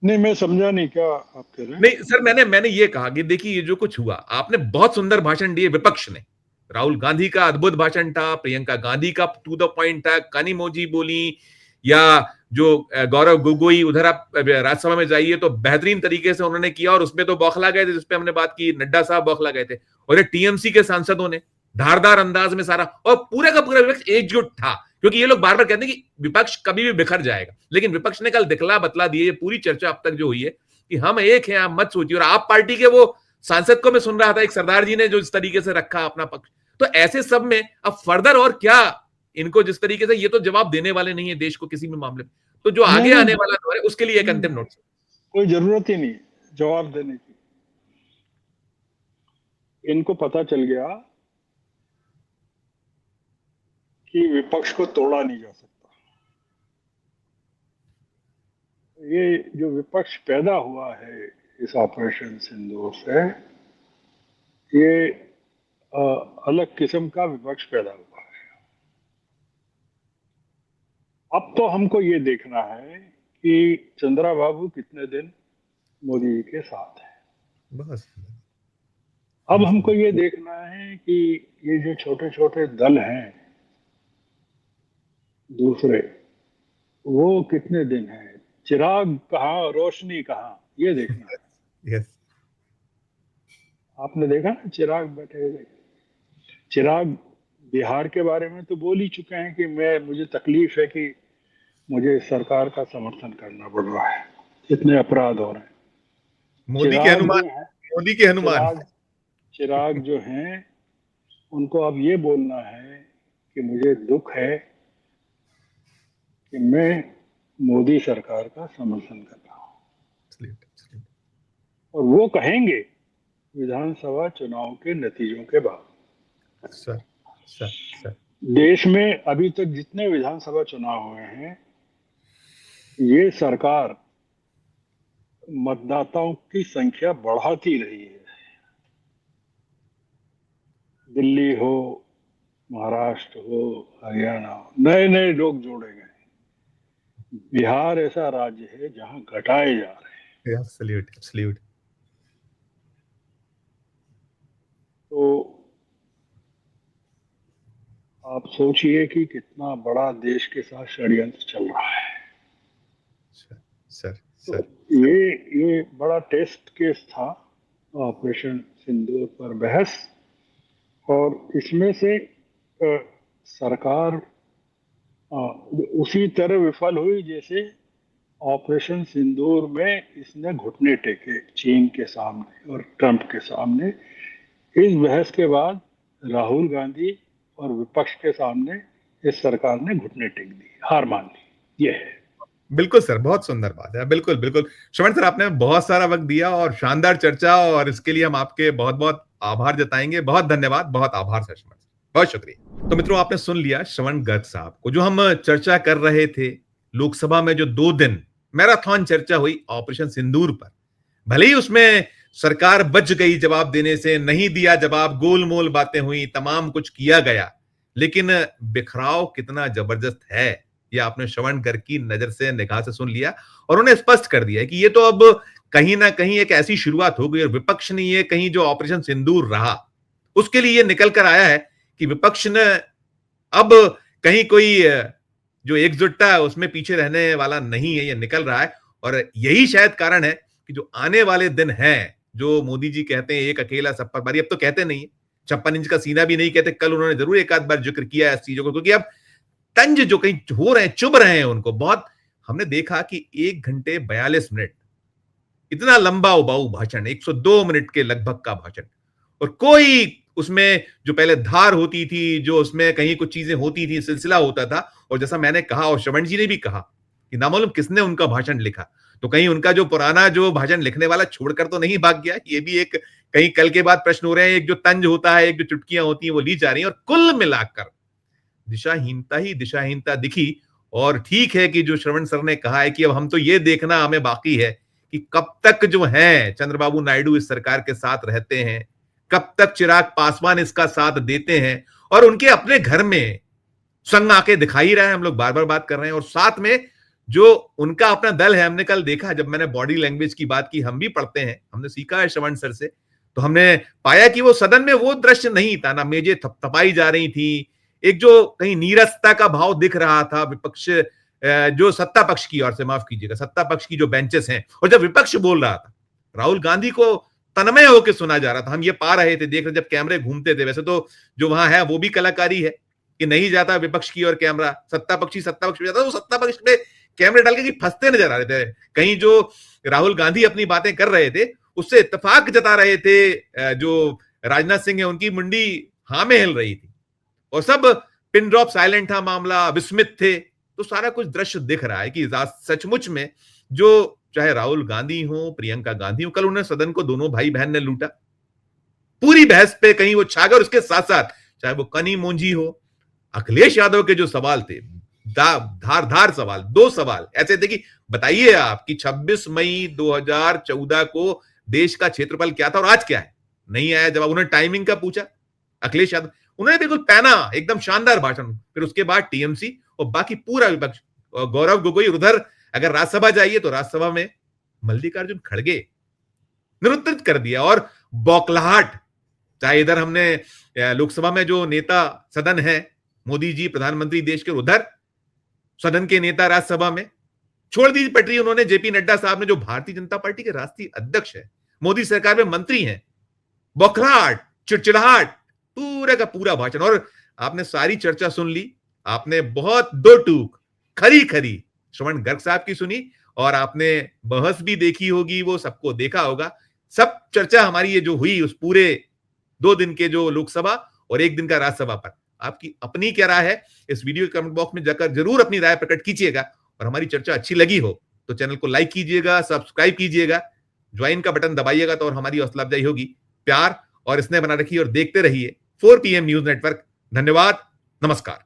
नहीं, मैं समझा नहीं क्या आप कह रहे हैं। नहीं सर, मैंने ये कहा कि देखिए, ये जो कुछ हुआ, आपने बहुत सुंदर भाषण दिए विपक्ष ने। राहुल गांधी का अद्भुत भाषण था, प्रियंका गांधी का टू द पॉइंट था, कानीमोजी बोली, या जो गौरव गोगोई, उधर आप राज्यसभा में जाइए तो बेहतरीन तरीके से उन्होंने किया, और उसमें तो बौखला गए थे, जिसपे हमने बात की, नड्डा साहब बौखला गए थे। और ये टीएमसी के सांसदों ने धारदार अंदाज में सारा, और पूरे का पूरा विपक्ष एकजुट था। क्योंकि ये लोग बार बार कहते हैं कि विपक्ष कभी भी बिखर जाएगा, लेकिन विपक्ष ने कल दिखला बतला दिए। ये पूरी चर्चा अब तक जो हुई है कि हम एक हैं, आप मत सोचिए। और आप पार्टी के वो सांसद को मैं सुन रहा था, एक सरदार जी ने जो इस तरीके से रखा अपना पक्ष। तो ऐसे सब में अब फर्दर और क्या, इनको जिस तरीके से ये तो जवाब देने वाले नहीं है देश को किसी भी मामले में, तो जो आगे आने वाला दौर है उसके लिए एक अंतिम नोट। कोई जरूरत ही नहीं जवाब देने की। इनको पता चल गया कि विपक्ष को तोड़ा नहीं जा सकता। ये जो विपक्ष पैदा हुआ है इस ऑपरेशन सिंदूर से, ये अलग किस्म का विपक्ष पैदा हुआ है। अब तो हमको ये देखना है कि चंद्रा बाबू कितने दिन मोदी जी के साथ है। बस अब हमको ये देखना है कि ये जो छोटे छोटे दल हैं दूसरे, वो कितने दिन हैं चिराग कहाँ रोशनी कहाँ, ये देखना है। यस। आपने देखा ना चिराग बैठे हुए। चिराग बिहार के बारे में तो बोल ही चुके हैं कि मुझे तकलीफ है कि मुझे सरकार का समर्थन करना पड़ रहा है, इतने अपराध हो रहे हैं। मोदी के चिराग हनुमान, जो है, मोदी के हनुमान। चिराग चिराग जो हैं, उनको अब ये बोलना है कि मुझे दुख है कि मैं मोदी सरकार का समर्थन कर रहा हूं। और वो कहेंगे विधानसभा चुनाव के नतीजों के बाद। Sir sir sir. देश में अभी तक जितने विधानसभा चुनाव हुए हैं, ये सरकार मतदाताओं की संख्या बढ़ाती रही है। दिल्ली हो, महाराष्ट्र हो, हरियाणा हो, नए नए लोग जोड़े गए। बिहार ऐसा राज्य है जहां घटाए जा रहे हैं। Absolute absolute. तो आप सोचिए कि कितना बड़ा देश के साथ षड्यंत्र चल रहा है। सर सर तो सर। ये बड़ा टेस्ट केस था ऑपरेशन सिंदूर पर बहस। और इसमें से सरकार उसी तरह विफल हुई जैसे ऑपरेशन सिंदूर में इसने घुटने टेके चीन के सामने और ट्रंप के सामने। इस बहस के बाद राहुल गांधी और विपक्ष के सामने इस सरकार ने घुटने टेक दिए, हार मान ली। ये है। बिल्कुल सर, बहुत सुंदर बात है। बिल्कुल बिल्कुल श्रवण सर, आपने बहुत सारा वक्त दिया और शानदार चर्चा, और इसके लिए हम आपके बहुत बहुत आभार जताएंगे। बहुत धन्यवाद, बहुत आभार सर श्रवण, बहुत शुक्रिया। तो मित्रों, आपने सुन लिया श्रवण गर्ग साहब को, जो हम चर्चा कर रहे थे लोकसभा में जो 2 दिन मैराथन चर्चा हुई ऑपरेशन सिंदूर पर। भले ही उसमें सरकार बच गई जवाब देने से, नहीं दिया जवाब, गोलमोल बातें हुई, तमाम कुछ किया गया, लेकिन बिखराव कितना जबरदस्त है ये आपने श्रवण गर्ग की नजर से, निगाह से सुन लिया। और उन्हें स्पष्ट कर दिया कि ये तो अब कहीं ना कहीं एक ऐसी शुरुआत हो गई, और विपक्ष ने ये कहीं जो ऑपरेशन सिंदूर रहा उसके लिए ये निकल कर आया है कि विपक्ष ने अब कहीं कोई जो एकजुटता है उसमें पीछे रहने वाला नहीं है, ये निकल रहा है। और यही शायद कारण है कि जो आने वाले दिन हैं, जो मोदी जी कहते हैं एक अकेला सब पर भारी, अब तो कहते नहीं है, 56 इंच का सीना भी नहीं कहते। कल उन्होंने जरूर एक आध बार जिक्र किया है इस चीजों को, क्योंकि अब तंज जो कहीं हो रहे हैं, चुभ रहे हैं उनको बहुत। हमने देखा कि 1 घंटे 42 मिनट, इतना लंबा उबाऊ भाषण, 102 मिनट के लगभग का भाषण, और कोई उसमें जो पहले धार होती थी, जो उसमें कहीं कुछ चीजें होती थी, सिलसिला होता था। और जैसा मैंने कहा और श्रवण जी ने भी कहा कि नामालूम किसने उनका भाषण लिखा, तो कहीं उनका जो पुराना जो भाषण लिखने वाला छोड़कर तो नहीं भाग गया। ये भी एक कहीं कल के बाद प्रश्न हो रहे हैं। एक जो तंज होता है, एक जो चुटकियां होती हैं वो ली जा रही हैं, और कुल मिलाकर दिशाहीनता ही दिशाहीनता दिखी। और ठीक है कि जो श्रवण सर ने कहा है कि अब हम तो ये देखना हमें बाकी है कि कब तक जो है चंद्रबाबू नायडू इस सरकार के साथ रहते हैं, कब तक चिराग पासवान इसका साथ देते हैं, और उनके अपने घर में संग आके दिखाई रहा है, हम लोग बार बार बात कर रहे हैं। और साथ में जो उनका अपना दल है, हमने कल देखा, जब मैंने बॉडी लैंग्वेज की बात की, हम भी पढ़ते हैं, हमने सीखा है श्रवण सर से, तो हमने पाया कि वो सदन में वो दृश्य नहीं था ना, मेजें थपथपाई जा रही थी, एक जो कहीं नीरसता का भाव दिख रहा था विपक्ष, जो सत्ता पक्ष की ओर से, माफ कीजिएगा, सत्ता पक्ष की जो बेंचेस हैं, और जब विपक्ष बोल रहा था, राहुल गांधी को तन्मय होकर सुना जा रहा था। हम ये पा रहे थे, देख रहे, जब कैमरे घूमते थे। वैसे तो जो वहां है वो भी कलाकारी है कि नहीं जाता विपक्ष की और कैमरा, सत्ता पक्ष में जाता, तो सत्ता पक्ष में कैमरे डाल के फंसते नजर आ रहे थे। कहीं जो राहुल गांधी अपनी बातें कर रहे थे उससे इत्तेफाक जता रहे थे, जो राजनाथ सिंह है उनकी मुंडी हाँ में हिल रही थी, और सब पिन ड्रॉप साइलेंट था मामला, विस्मित थे। तो सारा कुछ दृश्य दिख रहा है कि सचमुच में जो चाहे राहुल गांधी हो, प्रियंका गांधी हो, कल उन्हें सदन को दोनों भाई बहन ने लूटा, पूरी बहस पे कहीं वो छा गए। और उसके साथ साथ चाहे वो कनी मोंजी हो, अखिलेश यादव के जो सवाल थे, धार धार सवाल, 2 सवाल ऐसे थे कि बताइए आप कि 26 मई 2014 को देश का क्षेत्रफल क्या था और आज क्या है। नहीं आया जवाब। उन्होंने टाइमिंग का पूछा, अखिलेश यादव, उन्होंने बिल्कुल पहना एकदम शानदार भाषण। फिर उसके बाद टीएमसी और बाकी पूरा विपक्ष, गौरव गोगोई, उधर अगर राज्यसभा जाइए तो राज्यसभा में मल्लिकार्जुन खड़गे निरुत्तरित कर दिया। और बौखलाहट, चाहे इधर हमने लोकसभा में जो नेता सदन है, मोदी जी प्रधानमंत्री देश के, उधर सदन के नेता राज्यसभा में छोड़ दी पटरी उन्होंने जेपी नड्डा साहब ने, जो भारतीय जनता पार्टी के राष्ट्रीय अध्यक्ष है, मोदी सरकार में मंत्री हैं। बौखलाहट, चिड़चिड़ाहट, पूरा का पूरा भाषण। और आपने सारी चर्चा सुन ली, आपने बहुत दो टूक खरी खरी श्रवण गर्ग साहब की सुनी, और आपने बहस भी देखी होगी, वो सबको देखा होगा। सब चर्चा हमारी ये जो हुई उस पूरे 2 दिन के जो लोकसभा और 1 दिन का राज्यसभा पर, आपकी अपनी क्या राय है, इस वीडियो के कमेंट बॉक्स में जाकर जरूर अपनी राय प्रकट कीजिएगा। और हमारी चर्चा अच्छी लगी हो तो चैनल को लाइक कीजिएगा, सब्सक्राइब कीजिएगा, ज्वाइन का बटन दबाइएगा तो और हमारी हौसला अफजाई होगी। प्यार और स्नेह बना रखिए और देखते रहिए 4 PM न्यूज नेटवर्क। धन्यवाद, नमस्कार।